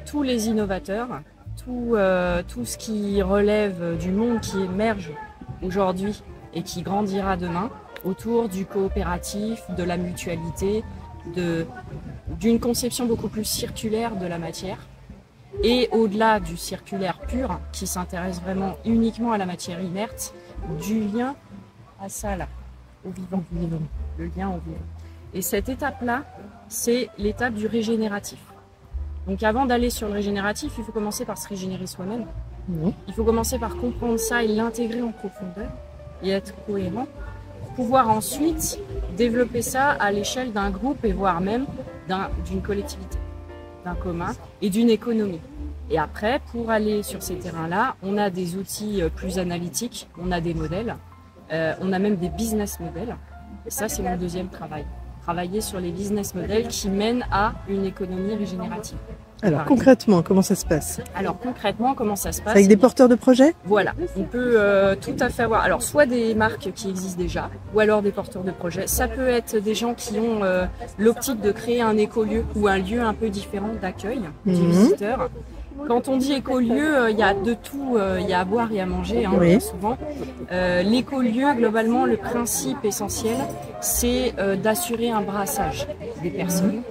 tous les innovateurs, tout ce qui relève du monde qui émerge aujourd'hui et qui grandira demain, autour du coopératif, de la mutualité, d'une conception beaucoup plus circulaire de la matière. Et au-delà du circulaire pur, qui s'intéresse vraiment uniquement à la matière inerte, du lien à ça là, au vivant, le lien au vivant. Et cette étape-là, c'est l'étape du régénératif. Donc avant d'aller sur le régénératif, il faut commencer par se régénérer soi-même. Il faut commencer par comprendre ça et l'intégrer en profondeur et être cohérent pour pouvoir ensuite développer ça à l'échelle d'un groupe et voire même d'une collectivité, d'un commun et d'une économie. Et après, pour aller sur ces terrains-là, on a des outils plus analytiques, on a des modèles, on a même des business models. Et ça, c'est mon deuxième travail. Travailler sur les business models qui mènent à une économie régénérative. Alors concrètement, comment ça se passe? Alors concrètement, comment ça se passe? Avec des porteurs de projets? Voilà, on peut tout à fait avoir, alors soit des marques qui existent déjà, ou alors des porteurs de projets. Ça peut être des gens qui ont l'optique de créer un écolieu ou un lieu un peu différent d'accueil des visiteurs. Quand on dit écolieu, il y a de tout, il y a à boire et à manger, hein, bien souvent. L'écolieu, globalement, le principe essentiel, c'est d'assurer un brassage des personnes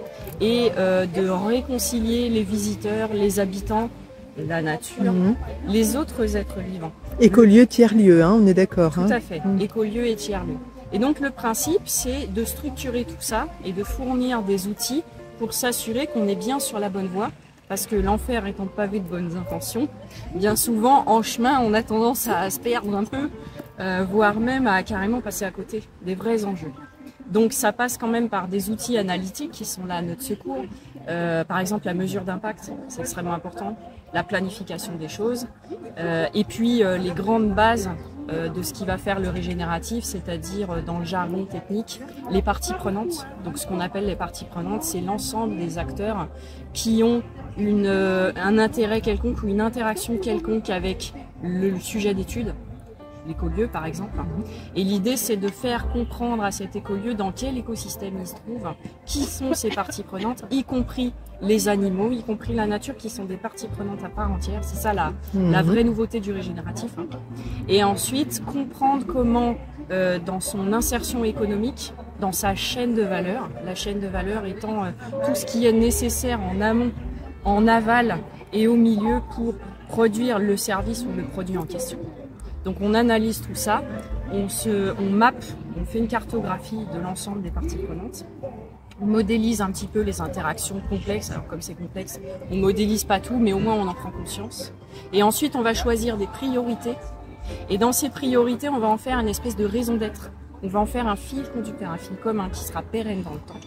et de réconcilier les visiteurs, les habitants, la nature, les autres êtres vivants. Écolieu, tiers-lieu, hein, on est d'accord. Tout à fait, écolieu et tiers-lieu. Et donc le principe, c'est de structurer tout ça et de fournir des outils pour s'assurer qu'on est bien sur la bonne voie. Parce que l'enfer étant pavé de bonnes intentions, bien souvent, en chemin, on a tendance à se perdre un peu, voire même à carrément passer à côté des vrais enjeux. Donc ça passe quand même par des outils analytiques qui sont là à notre secours. Par exemple, la mesure d'impact, c'est extrêmement important. La planification des choses. Et puis les grandes bases de ce qui va faire le régénératif, c'est-à-dire dans le jargon technique, les parties prenantes. Donc ce qu'on appelle les parties prenantes, c'est l'ensemble des acteurs qui ont un intérêt quelconque ou une interaction quelconque avec le sujet d'étude, l'écolieu par exemple. Et l'idée, c'est de faire comprendre à cet écolieu dans quel écosystème il se trouve, qui sont ces parties prenantes, y compris les animaux, y compris la nature, qui sont des parties prenantes à part entière. C'est ça la vraie nouveauté du régénératif. Et ensuite, comprendre comment, dans son insertion économique, dans sa chaîne de valeur, la chaîne de valeur étant tout ce qui est nécessaire en amont, en aval et au milieu pour produire le service ou le produit en question. Donc on analyse tout ça, on mappe, on fait une cartographie de l'ensemble des parties prenantes, on modélise un petit peu les interactions complexes. Alors comme c'est complexe, on modélise pas tout, mais au moins on en prend conscience. Et ensuite on va choisir des priorités, et dans ces priorités on va en faire une espèce de raison d'être. On va en faire un fil conducteur, un fil commun qui sera pérenne dans le temps,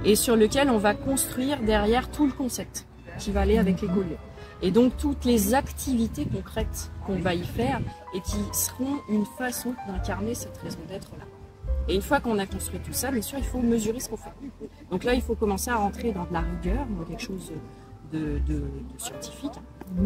et sur lequel on va construire derrière tout le concept qui va aller avec l'écolieu. Et donc toutes les activités concrètes qu'on va y faire et qui seront une façon d'incarner cette raison d'être là. Et une fois qu'on a construit tout ça, bien sûr, il faut mesurer ce qu'on fait. Donc là, il faut commencer à rentrer dans de la rigueur, dans quelque chose de scientifique.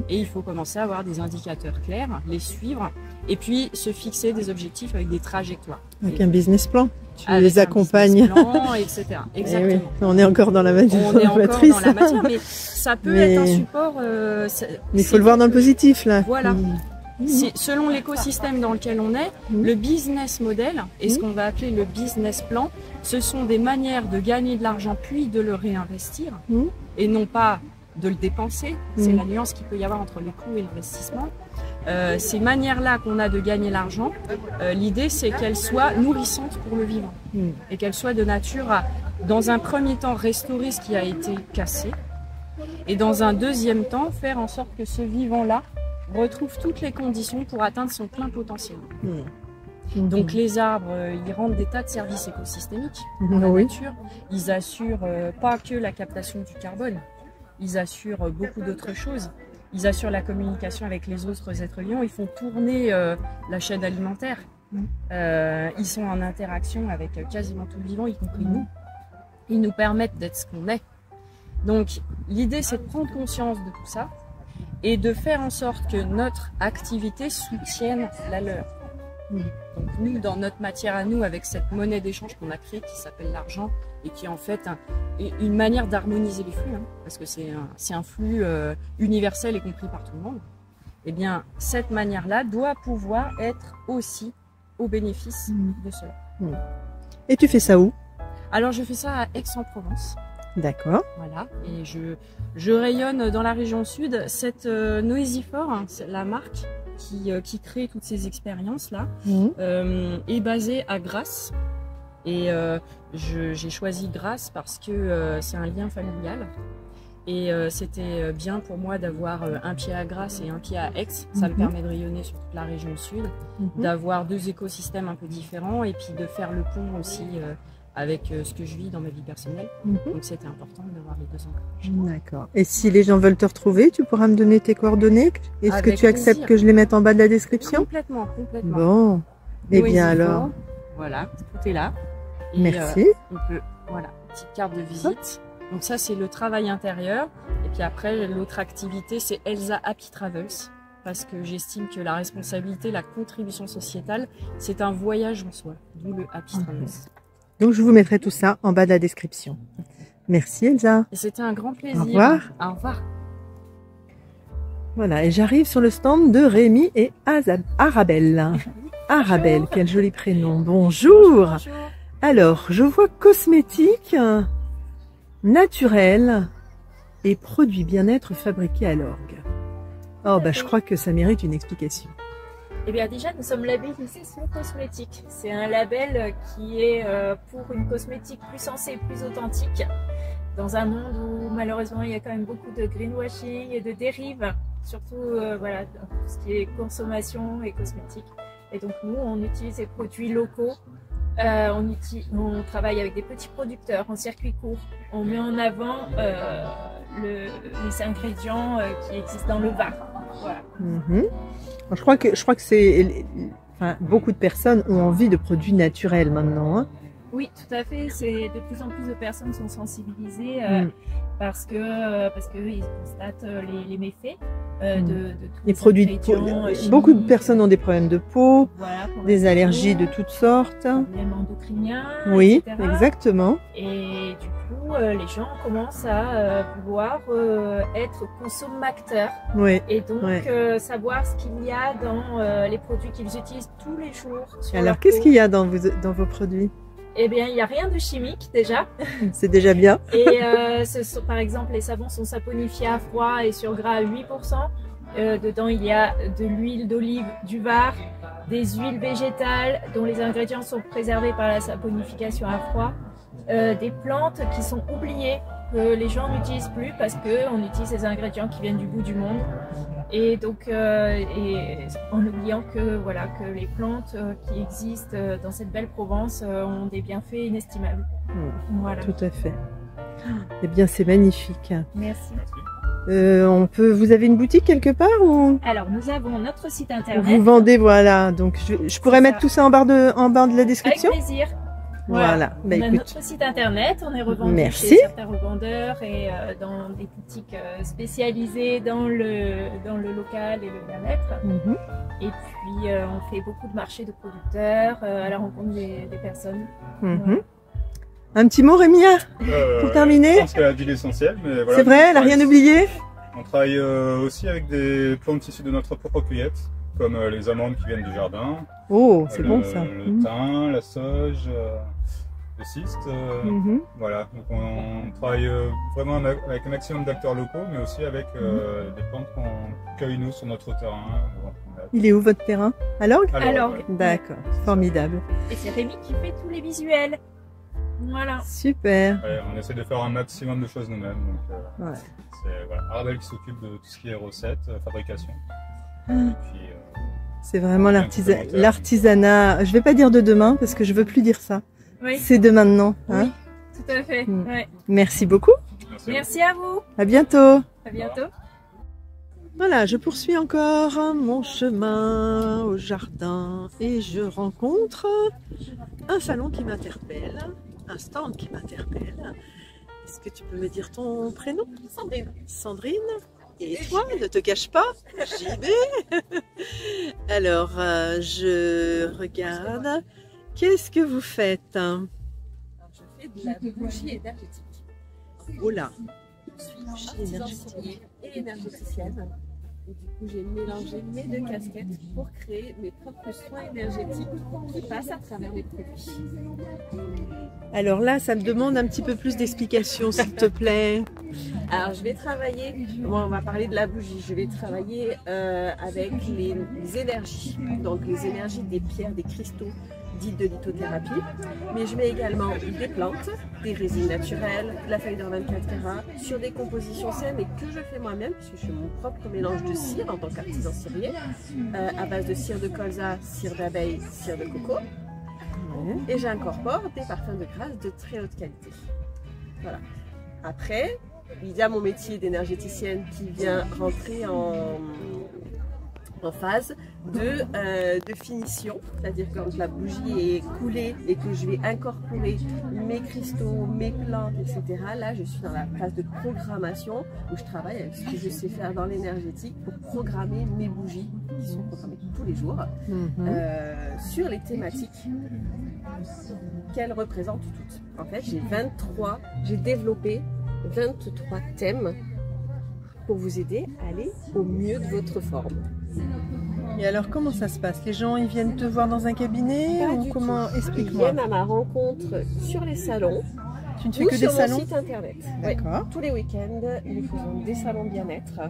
Et il faut commencer à avoir des indicateurs clairs, les suivre, et puis se fixer des objectifs avec des trajectoires. Avec un business plan, tu les accompagnes. Plan, etc. Exactement. Oui, on est encore dans la matrice. On est encore dans la matière, mais ça peut être un support. Mais il faut le voir dans le positif, là. Voilà. Selon l'écosystème dans lequel on est, le business model et ce qu'on va appeler le business plan, ce sont des manières de gagner de l'argent puis de le réinvestir, et non pas de le dépenser. C'est la nuance qu'il peut y avoir entre les coûts et l'investissement. Ces manières-là qu'on a de gagner l'argent, l'idée c'est qu'elles soient nourrissantes pour le vivant et qu'elles soient de nature à, dans un premier temps, restaurer ce qui a été cassé et dans un deuxième temps, faire en sorte que ce vivant-là retrouve toutes les conditions pour atteindre son plein potentiel. Donc les arbres, ils rendent des tas de services écosystémiques dans la nature. Ils assurent pas que la captation du carbone, ils assurent beaucoup d'autres choses. Ils assurent la communication avec les autres êtres vivants, ils font tourner la chaîne alimentaire. Ils sont en interaction avec quasiment tout le vivant, y compris nous. Ils nous permettent d'être ce qu'on est. Donc l'idée c'est de prendre conscience de tout ça et de faire en sorte que notre activité soutienne la leur. Donc nous, dans notre matière à nous, avec cette monnaie d'échange qu'on a créée qui s'appelle l'argent et qui est en fait une manière d'harmoniser les flux, parce que c'est un flux universel et compris par tout le monde, et bien cette manière-là doit pouvoir être aussi au bénéfice de cela. Et tu fais ça où? Alors je fais ça à Aix-en-Provence. D'accord. Voilà, et je rayonne dans la région sud. Cette Noisy-Fort, c'est la marque qui crée toutes ces expériences-là, est basée à Grasse. Et j'ai choisi Grasse parce que c'est un lien familial. Et c'était bien pour moi d'avoir un pied à Grasse et un pied à Aix. Ça me permet de rayonner sur toute la région sud, d'avoir deux écosystèmes un peu différents et puis de faire le pont aussi avec ce que je vis dans ma vie personnelle. Donc c'était important d'avoir les deux ancrages. D'accord. Et si les gens veulent te retrouver, tu pourras me donner tes coordonnées? Est-ce que tu acceptes que je les mette en bas de la description? Complètement, complètement. Bon. Eh bien alors. Voilà, tout est là. Et merci. On peut, voilà, petite carte de visite. Donc ça c'est le travail intérieur. Et puis après l'autre activité c'est Elsa Happy Travels. Parce que j'estime que la responsabilité, la contribution sociétale, c'est un voyage en soi. D'où le Happy Travels. Donc je vous mettrai tout ça en bas de la description. Merci Elsa. C'était un grand plaisir. Au revoir. Au revoir. Voilà, et j'arrive sur le stand de Rémi et Arabelle. Arabelle, quel joli prénom. Bonjour. Bonjour. Alors, je vois cosmétiques, naturels et produits bien-être fabriqués à l'orgue. Oh, bah je crois que ça mérite une explication. Eh bien déjà, nous sommes labellisés Slow Cosmétique. C'est un label qui est pour une cosmétique plus sensée, plus authentique. Dans un monde où malheureusement il y a quand même beaucoup de greenwashing et de dérives, surtout voilà, dans tout ce qui est consommation et cosmétique. Et donc nous, on utilise des produits locaux. On travaille avec des petits producteurs en circuit court. On met en avant les ingrédients qui existent dans le Var. Voilà. Je crois que c'est, enfin, beaucoup de personnes ont envie de produits naturels maintenant. Hein. Oui, tout à fait. C'est de plus en plus de personnes sont sensibilisées parce que ils constatent les méfaits de tous les produits de peau. Beaucoup de personnes ont des problèmes de peau, voilà, des allergies de toutes sortes. Même endocriniens. Oui, etc. exactement. Et du coup, les gens commencent à vouloir être consommateurs. Oui. Et donc savoir ce qu'il y a dans les produits qu'ils utilisent tous les jours. Alors, qu'est-ce qu'il y a dans vos produits? Eh bien, il n'y a rien de chimique déjà. C'est déjà bien. Et par exemple, les savons sont saponifiés à froid et sur gras à 8%. Dedans, il y a de l'huile d'olive du Var, des huiles végétales dont les ingrédients sont préservés par la saponification à froid, des plantes qui sont oubliées, que les gens n'utilisent plus parce qu'on utilise ces ingrédients qui viennent du bout du monde. Et donc, en oubliant que, voilà, que les plantes qui existent dans cette belle Provence ont des bienfaits inestimables. Voilà. Tout à fait. Eh bien, c'est magnifique. Merci. Vous avez une boutique quelque part ou... Alors, nous avons notre site internet. Vous vendez, voilà. Donc, je pourrais mettre tout ça en barre de la description. Avec plaisir. Voilà. Bah, on a notre site internet, on est revendu chez certains revendeurs et dans des boutiques spécialisées dans le local et le bien-être. Et puis on fait beaucoup de marchés de producteurs à la rencontre des personnes. Voilà. Un petit mot, Rémi, pour terminer? Je pense qu'elle a dit l'essentiel. Voilà, c'est vrai, elle n'a rien oublié? On travaille aussi avec des plantes issues de notre propre cueillette, comme les amandes qui viennent du jardin. Oh, c'est bon ça. Le thym, la sauge, de cystes. Voilà, donc on travaille vraiment avec un maximum d'acteurs locaux, mais aussi avec des plantes qu'on cueille nous sur notre terrain. Il est où votre terrain? À l'orgue? À l'orgue. D'accord, formidable. Et c'est Rémi qui fait tous les visuels. Voilà. Super. Ouais, on essaie de faire un maximum de choses nous-mêmes. Ouais. C'est voilà, Arabelle qui s'occupe de tout ce qui est recettes, fabrication. C'est vraiment l'artisanat, je vais pas dire de demain parce que je veux plus dire ça. Oui. C'est de maintenant. Hein? Oui, tout à fait. Ouais. Merci beaucoup. Merci à vous. À bientôt. À bientôt. Voilà, je poursuis encore mon chemin au jardin et je rencontre un salon qui m'interpelle, un stand qui m'interpelle. Est-ce que tu peux me dire ton prénom? Sandrine. Sandrine? Et toi, ne te cache pas, j'y vais. Alors, je regarde. Qu'est-ce que vous faites? Je fais de la bougie énergétique. Oh là! Je suis artisan et énergéticienne. Et du coup, j'ai mélangé mes deux casquettes pour créer mes propres soins énergétiques qui passent à travers mes produits. Alors là, ça me demande un petit peu plus d'explications, s'il te plaît. Alors, je vais travailler, on va parler de la bougie, je vais travailler avec les énergies, donc les énergies des pierres, des cristaux, dites de lithothérapie, mais je mets également des plantes, des résines naturelles, de la feuille d'or 24 sur des compositions saines et que je fais moi-même, puisque je fais mon propre mélange de cire en tant qu'artisan cirier, à base de cire de colza, cire d'abeille, cire de coco, et j'incorpore des parfums de grâce de très haute qualité. Voilà. Après, il y a mon métier d'énergéticienne qui vient rentrer en phase de finition, c'est-à-dire quand la bougie est coulée et que je vais incorporer mes cristaux, mes plantes, etc. Là, je suis dans la phase de programmation où je travaille avec ce que je sais faire dans l'énergétique pour programmer mes bougies qui sont programmées tous les jours sur les thématiques qu'elles représentent toutes. En fait, j'ai développé 23 thèmes pour vous aider à aller au mieux de votre forme. Et alors, comment ça se passe? Les gens, ils viennent te voir dans un cabinet ou comment? Explique-moi. Ils viennent à ma rencontre sur les salons. Tu ne fais que des salons? Sur mon site internet. D'accord. Ouais, tous les week-ends, nous faisons des salons bien-être.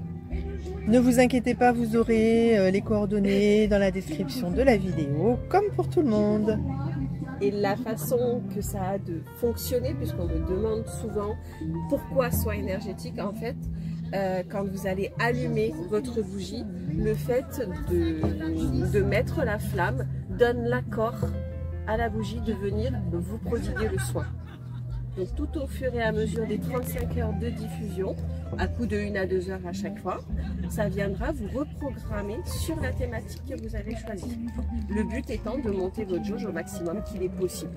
Ne vous inquiétez pas, vous aurez les coordonnées dans la description de la vidéo, comme pour tout le monde. Et la façon que ça a de fonctionner, puisqu'on me demande souvent pourquoi soin énergétique, en fait, quand vous allez allumer votre bougie, le fait de mettre la flamme donne l'accord à la bougie de venir vous prodiguer le soin. Donc tout au fur et à mesure des 35 heures de diffusion, à coup de 1 à 2 heures à chaque fois, ça viendra vous reprogrammer sur la thématique que vous avez choisie. Le but étant de monter votre jauge au maximum qu'il est possible.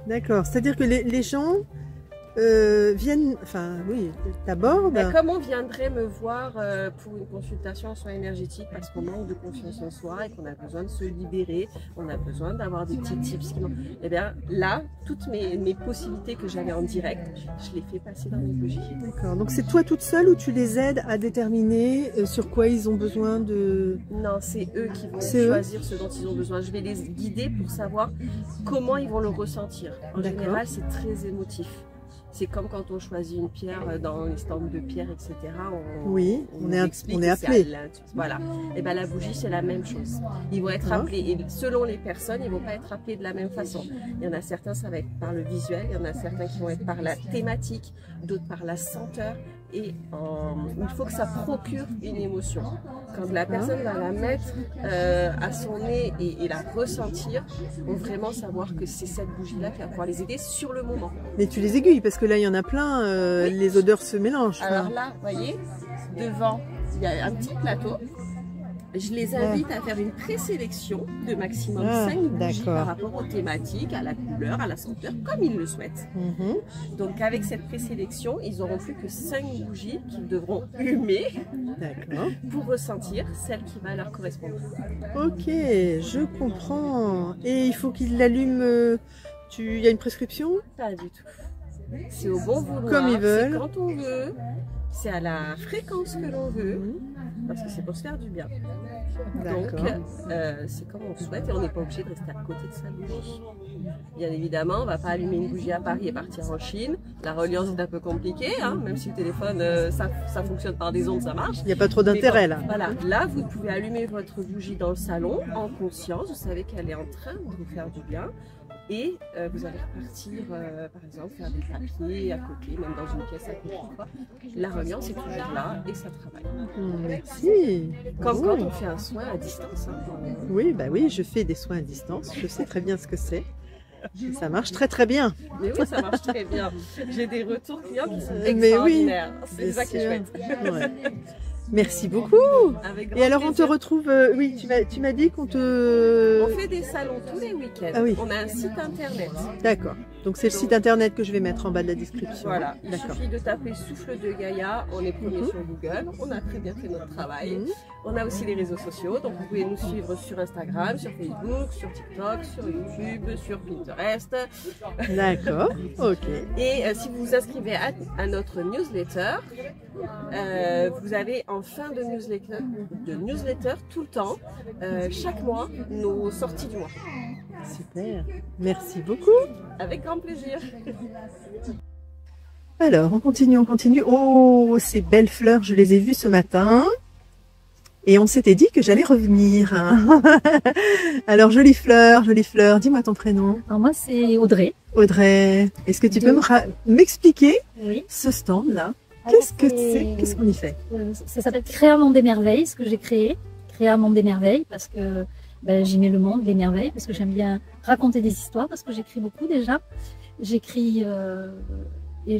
D'accord, c'est-à-dire que les gens viennent, enfin oui, d'abord... Comme on viendrait me voir pour une consultation en soins énergétiques parce qu'on manque de confiance en soi et qu'on a besoin de se libérer, on a besoin d'avoir des petits tips. Et bien là, toutes mes possibilités que j'avais en direct, je les fais passer dans mes bougies. D'accord, donc c'est toi toute seule ou tu les aides à déterminer sur quoi ils ont besoin de... Non, c'est eux qui vont choisir ce dont ils ont besoin. Je vais les guider pour savoir comment ils vont le ressentir. En général, c'est très émotif. C'est comme quand on choisit une pierre dans les stands de pierre, etc. On est appelé. Voilà. Et bien la bougie, c'est la même chose. Ils vont être appelés. Et selon les personnes, ils ne vont pas être appelés de la même façon. Il y en a certains, ça va être par le visuel. Il y en a certains qui vont être par la thématique, d'autres par la senteur. Et il faut que ça procure une émotion. Quand la personne va la mettre à son nez et la ressentir, on va vraiment savoir que c'est cette bougie-là qui va pouvoir les aider sur le moment. Mais tu les aiguilles parce que là, il y en a plein, les odeurs se mélangent. Alors là, vous voyez, devant, il y a un petit plateau. Je les invite à faire une présélection de maximum 5 bougies par rapport aux thématiques, à la couleur, à la senteur, comme ils le souhaitent. Donc avec cette présélection, ils n'auront plus que 5 bougies qu'ils devront humer pour ressentir celle qui va leur correspondre. Ok, je comprends. Et il faut qu'ils l'allument, il y a une prescription? Pas du tout. C'est au bon vouloir, comme ils veulent. C'est quand on veut, c'est à la fréquence que l'on veut. Parce que c'est pour se faire du bien. Donc, c'est comme on souhaite et on n'est pas obligé de rester à côté de sa bougie. Bien évidemment, on ne va pas allumer une bougie à Paris et partir en Chine. La reliance est un peu compliquée, hein, même si le téléphone, ça fonctionne par des ondes, ça marche. Il n'y a pas trop d'intérêt là. Voilà, là vous pouvez allumer votre bougie dans le salon en conscience, vous savez qu'elle est en train de vous faire du bien. Et vous allez repartir, par exemple, faire des papiers à côté, même dans une pièce à côté. La reliance est toujours là et ça travaille. Merci. Comme quand on fait un soin à distance. Hein. Oui, bah oui, je fais des soins à distance. Je sais très bien ce que c'est. Ça marche très très bien. Mais oui, ça marche très bien. J'ai des retours clients qui sont extraordinaires. C'est ça qui est chouette. Ouais. Merci beaucoup. Et alors on te retrouve, oui, tu m'as dit qu'on te... On fait des salons tous les week-ends. Ah oui. On a un site internet. D'accord. Donc c'est le site internet que je vais mettre en bas de la description. Voilà, il suffit de taper Souffle de Gaïa, on est premier sur Google, on a très bien fait notre travail. On a aussi les réseaux sociaux, donc vous pouvez nous suivre sur Instagram, sur Facebook, sur TikTok, sur YouTube, sur Pinterest. D'accord, ok. Et si vous vous inscrivez à notre newsletter, vous avez en fin de newsletter tout le temps, chaque mois, nos sorties du mois. Super, merci beaucoup. Avec grand plaisir. Alors, on continue, on continue. Oh, ces belles fleurs, je les ai vues ce matin. Et on s'était dit que j'allais revenir. Alors, jolie fleur, dis-moi ton prénom. Alors moi, c'est Audrey. Audrey, est-ce que tu peux m'expliquer ce stand-là? Qu'est-ce que c'est? Qu'est-ce qu'on y fait? Ça s'appelle Créa Monde des Merveilles, ce que j'ai créé. Créa Monde des Merveilles, parce que j'y mets le monde, les merveilles, parce que j'aime bien raconter des histoires, parce que j'écris beaucoup déjà. J'écris et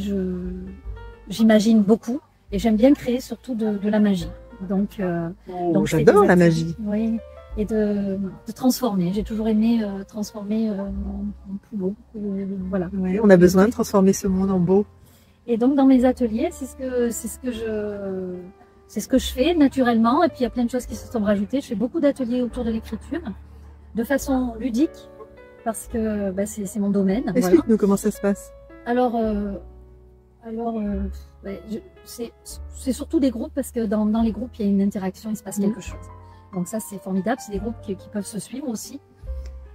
j'imagine beaucoup. Et j'aime bien créer surtout de la magie. Donc j'adore la magie. Oui, et de transformer. J'ai toujours aimé transformer en plus beau. Voilà. Ouais, on a besoin de transformer ce monde en beau. Et donc dans mes ateliers, c'est ce que je fais naturellement. Et puis il y a plein de choses qui se sont rajoutées. Je fais beaucoup d'ateliers autour de l'écriture, de façon ludique, parce que c'est mon domaine. Explique-nous comment ça se passe. Alors c'est surtout des groupes, parce que dans les groupes, il y a une interaction, il se passe quelque chose. Donc ça, c'est formidable. C'est des groupes qui peuvent se suivre aussi.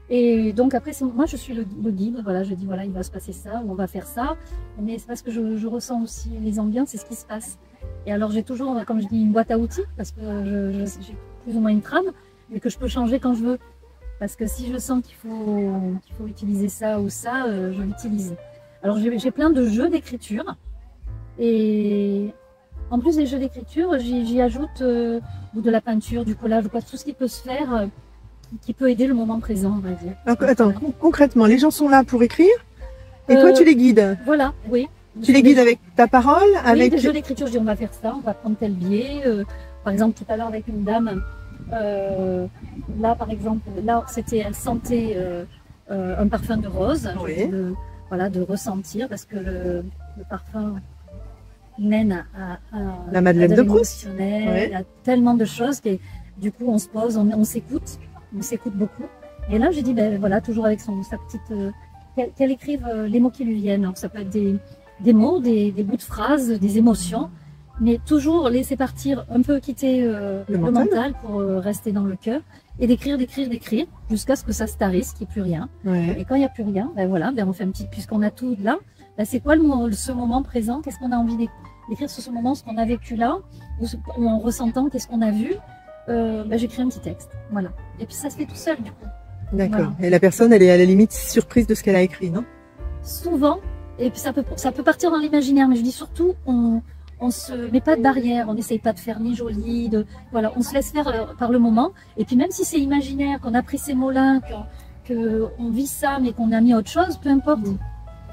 Et donc après, moi, je suis le guide. Voilà, je dis, voilà, il va se passer ça, ou on va faire ça. Mais c'est parce que je ressens aussi les ambiances, c'est ce qui se passe. Et alors, j'ai toujours, comme je dis, une boîte à outils, parce que j'ai plus ou moins une trame, mais que je peux changer quand je veux. Parce que si je sens qu'il faut utiliser ça ou ça, je l'utilise. Alors, j'ai plein de jeux d'écriture. Et en plus des jeux d'écriture, j'y ajoute de la peinture, du collage, tout ce qui peut se faire, qui peut aider le moment présent, on va dire. Alors, attends, concrètement, les gens sont là pour écrire et toi tu les guides. Voilà, oui. Tu les guides avec ta parole, avec des jeux d'écriture. Je dis on va faire ça, on va prendre tel biais. Par exemple, tout à l'heure avec une dame, là par exemple, elle sentait un parfum de rose. Oui. De ressentir, parce que le parfum mène à la Madeleine de Proust. Il y a tellement de choses que du coup on se pose, on s'écoute beaucoup. Et là j'ai dit toujours avec sa petite, qu'elle écrive les mots qui lui viennent. Alors, ça peut être des mots, des bouts de phrases, des émotions, mais toujours laisser partir, un peu quitter le mental pour rester dans le cœur, et d'écrire, jusqu'à ce que ça se tarisse, qu'il n'y ait plus rien. Ouais. Et quand il n'y a plus rien, on fait un petit, puisqu'on a tout là, c'est quoi ce moment présent? Qu'est-ce qu'on a envie d'écrire sur ce moment, ce qu'on a vécu là, ou en ressentant, qu'est-ce qu'on a vu? J'écris un petit texte, voilà. Et puis ça se fait tout seul, du coup. D'accord. Voilà. Et la personne, elle est à la limite surprise de ce qu'elle a écrit, non? Souvent, et puis ça peut partir dans l'imaginaire, mais je dis surtout, on se met pas de barrière, on n'essaye pas de faire ni joli, on se laisse faire par le moment. Et puis même si c'est imaginaire, qu'on a pris ces mots-là, qu'on vit ça, mais qu'on a mis autre chose, peu importe.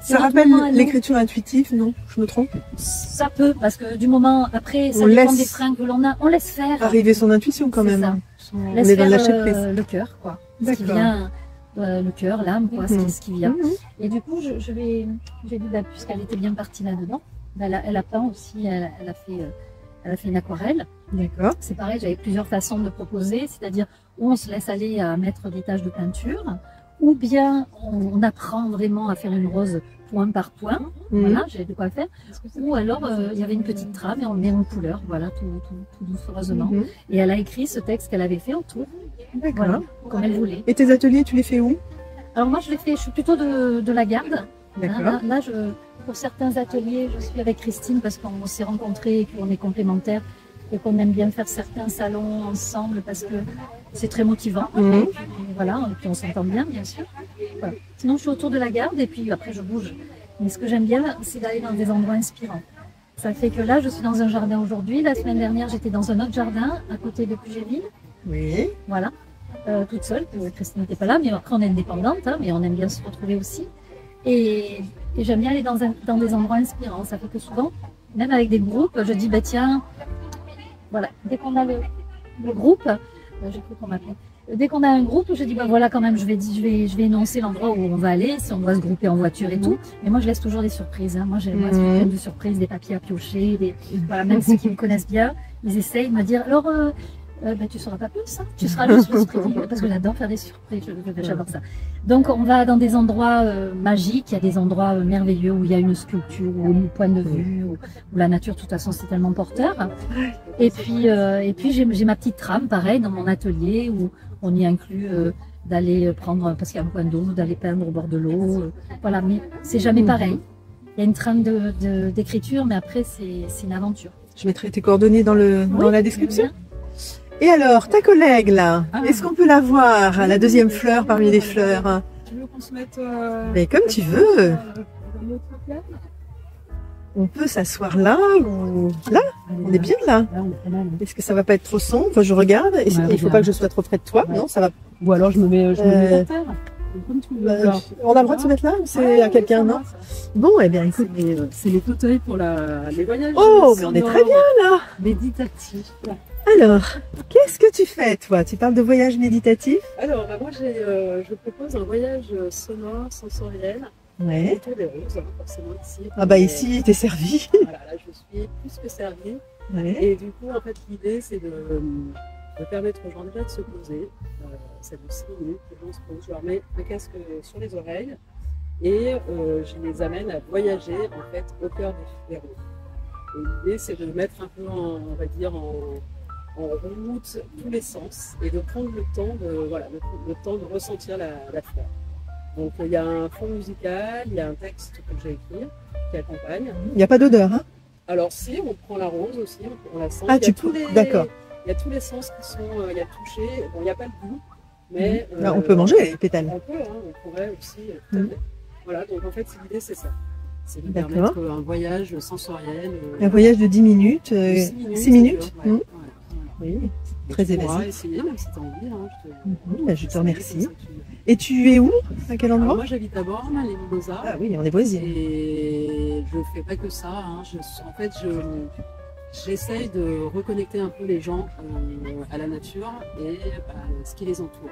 Ça rappelle l'écriture intuitive, non? Je me trompe? Ça peut, parce que du moment après, ça dépend des freins que l'on a, on laisse faire. Arriver son intuition quand même. On laisse faire le cœur, quoi. Ce qui vient, le cœur, l'âme, quoi, ce qui vient. Et du coup, j'ai dit, puisqu'elle était bien partie là-dedans, elle a peint aussi, elle a fait une aquarelle. D'accord. C'est pareil, j'avais plusieurs façons de proposer, c'est-à-dire où on se laisse aller à mettre des taches de peinture, ou bien on apprend vraiment à faire une rose point par point, voilà, j'ai de quoi faire, ou alors il y avait une petite trame et on met en couleur, voilà, tout doucereusement. Et elle a écrit ce texte qu'elle avait fait autour, voilà, comme elle voulait. Et tes ateliers, tu les fais où? Alors moi je suis plutôt de la garde. D'accord. Là, pour certains ateliers, je suis avec Christine parce qu'on s'est rencontrés et qu'on est complémentaires et qu'on aime bien faire certains salons ensemble parce que c'est très motivant. Et puis, voilà, et puis on s'entend bien sûr. Voilà. Sinon je suis autour de la garde et puis après je bouge. Mais ce que j'aime bien, c'est d'aller dans des endroits inspirants. Ça fait que là, je suis dans un jardin aujourd'hui. La semaine dernière, j'étais dans un autre jardin à côté de Pugéville. Oui. Voilà, toute seule. Christine n'était pas là, mais après on est indépendante, hein, mais on aime bien se retrouver aussi. Et j'aime bien aller dans des endroits inspirants. Ça fait que souvent, même avec des groupes, je dis, bah tiens, voilà, dès qu'on a le groupe, j'ai cru qu'on m'appelait. Dès qu'on a un groupe, je dis, bah voilà, quand même, je vais énoncer l'endroit où on va aller, si on doit se grouper en voiture et tout. Mais moi, je laisse toujours des surprises. Hein. Moi, je suis pleine de surprises, des papiers à piocher, voilà, même ceux qui me connaissent bien, ils essayent de me dire, alors, bah, tu ne sauras pas plus, hein. Tu seras juste surprise. Parce que j'adore faire des surprises, j'adore ça. Donc, on va dans des endroits magiques, il y a des endroits merveilleux où il y a une sculpture, ou un point de vue, où la nature, de toute façon, c'est tellement porteur. Et puis j'ai ma petite trame, pareil, dans mon atelier, où on y inclut d'aller prendre, parce qu'il y a un point d'eau, d'aller peindre au bord de l'eau. Voilà, mais c'est jamais pareil. Il y a une trame d'écriture, mais après, c'est une aventure. Je mettrai tes coordonnées dans la description. Et alors, ta collègue là, est-ce qu'on peut la voir, la deuxième fleur parmi les fleurs? Tu veux qu'on se mette mais comme tu veux. On peut s'asseoir là ou là. On est bien là. Est-ce que ça va pas être trop sombre? Enfin, je regarde. Il faut pas que je sois trop près de toi. Non, ça va. Ou alors je me mets par terre. On a le droit de se mettre là ou c'est à quelqu'un? Non. Bon, eh bien, écoute. C'est les fauteuils pour les voyages. Oh, mais on est très bien là. Méditatif. Alors, qu'est-ce que tu fais, toi? Tu parles de voyage méditatif? Alors, bah, moi, je propose un voyage sonore, sensoriel, autour des roses, forcément ici. Ah bah ici, t'es servi. Voilà, là, je suis plus que servie. Et du coup, en fait, l'idée, c'est de permettre aux gens déjà de se poser. Ça dure 6 minutes, les gens se posent. Je leur mets un casque sur les oreilles et je les amène à voyager, en fait, au cœur des roses. Et l'idée, c'est de mettre un peu, on va dire, en route tous les sens et de prendre le temps de ressentir la fleur. Donc il y a un fond musical, il y a un texte que j'ai écrit qui accompagne. Il n'y a pas d'odeur, hein? Alors si, on prend la rose aussi, on la sent. Ah, tu peux, d'accord. Il y a tous les sens qui sont, il y a toucher, bon il n'y a pas le goût, mais... on peut manger les pétales. On peut, hein, on pourrait aussi, tout à fait. Voilà, donc en fait l'idée c'est ça. C'est de permettre un voyage sensoriel. Un voyage de 10 minutes, 6 minutes. Oui, très évasif. Essayer, même si tu as envie. Je te remercie. Et tu es où? À quel endroit? Moi j'habite à Bormes, les Mimosas. Ah oui, on est voisines. Et je fais pas que ça. Hein. En fait, j'essaye de reconnecter un peu les gens à la nature et à ce qui les entoure.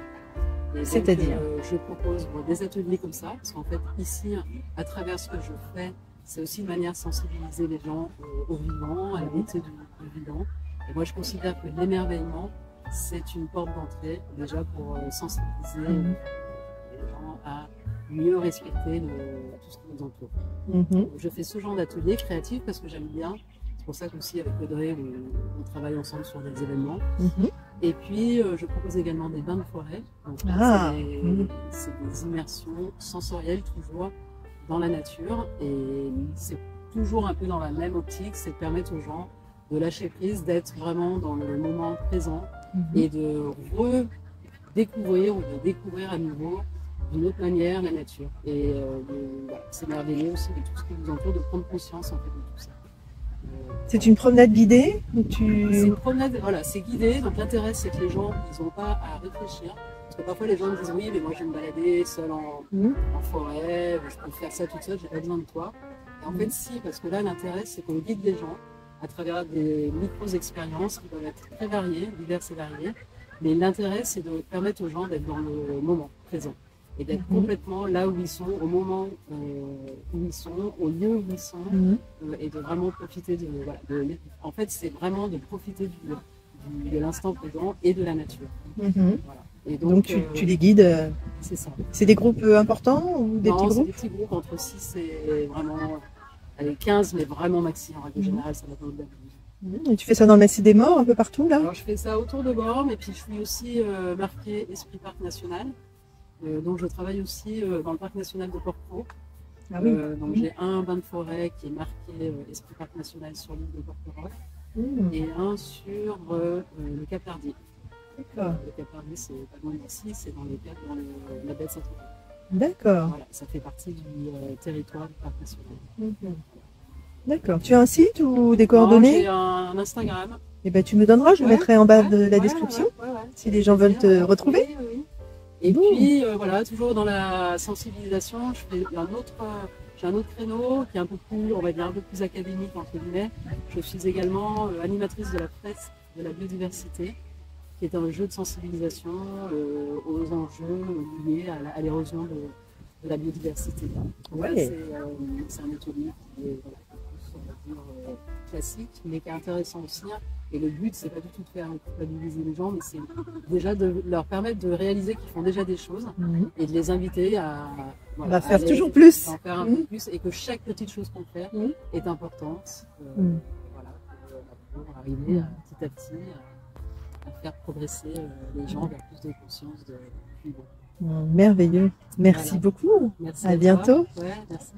C'est-à-dire je propose des ateliers comme ça, parce qu'en fait ici, à travers ce que je fais, c'est aussi une manière de sensibiliser les gens au vivant, à la beauté du vivant. Et moi, je considère que l'émerveillement, c'est une porte d'entrée, déjà pour sensibiliser les gens à mieux respecter tout ce qui nous entoure. Donc, je fais ce genre d'atelier créatif parce que j'aime bien. C'est pour ça qu'aussi, avec Audrey, on travaille ensemble sur des événements. Et puis, je propose également des bains de forêt. C'est des immersions sensorielles, toujours dans la nature. Et c'est toujours un peu dans la même optique, c'est de permettre aux gens de lâcher prise, d'être vraiment dans le moment présent et de redécouvrir ou de découvrir à nouveau d'une autre manière la nature. Et c'est merveilleux aussi de tout ce qui vous entoure, de prendre conscience en fait de tout ça. C'est une promenade guidée C'est une promenade, voilà, c'est guidé. Donc l'intérêt, c'est que les gens, ils n'ont pas à réfléchir. Parce que parfois, les gens me disent oui, mais moi, je vais me balader seule en forêt, je peux faire ça toute seule, j'ai pas besoin de toi. Et en fait, si, parce que là, l'intérêt, c'est qu'on guide les gens à travers des micro-expériences qui peuvent être très variées, diverses et variées. Mais l'intérêt, c'est de permettre aux gens d'être dans le moment présent et d'être complètement là où ils sont, au moment où ils sont, au lieu où ils sont, et de vraiment profiter en fait, c'est vraiment de profiter de l'instant présent et de la nature. Voilà. Et donc tu les guides. C'est ça. C'est des groupes importants ou des petits groupes? C'est des petits groupes entre 6 et vraiment 15, mais vraiment maxi. En règle générale, ça va pas au-delà. Et tu fais ça dans le Massif des Morts, un peu partout là? Alors je fais ça autour de Bormes, et puis je suis aussi marquée Esprit Parc National. Donc je travaille aussi dans le parc national de Port-Pro. Ah oui. Donc j'ai un bain de forêt qui est marqué Esprit Parc National sur l'île de Port-Pro et un sur le Cap Hardy. D'accord. Le Cap Hardy, c'est pas loin d'ici, c'est dans la baie de Saint-Tropez. D'accord. Voilà, ça fait partie du territoire du parc national. D'accord. Tu as un site ou des coordonnées? J'ai un Instagram. Eh ben, tu me donneras, je le mettrai en bas de la description, si les gens veulent te retrouver. Oui. Et puis, voilà, toujours dans la sensibilisation, j'ai un autre créneau qui est un peu plus, on va dire, un peu plus académique, entre guillemets. Je suis également animatrice de la presse de la biodiversité, qui est un jeu de sensibilisation aux enjeux liés à l'érosion de la biodiversité. Ouais. C'est un atelier qui est on va dire, classique, mais qui est intéressant aussi. Et le but, c'est pas du tout de faire culpabiliser les gens, mais c'est déjà de leur permettre de réaliser qu'ils font déjà des choses et de les inviter à faire toujours plus. En faire un peu plus, et que chaque petite chose qu'on fait est importante voilà, pour arriver petit à petit à faire progresser les gens vers plus de conscience de plus bon. Merveilleux. Merci beaucoup. Merci à bientôt. Ouais, merci.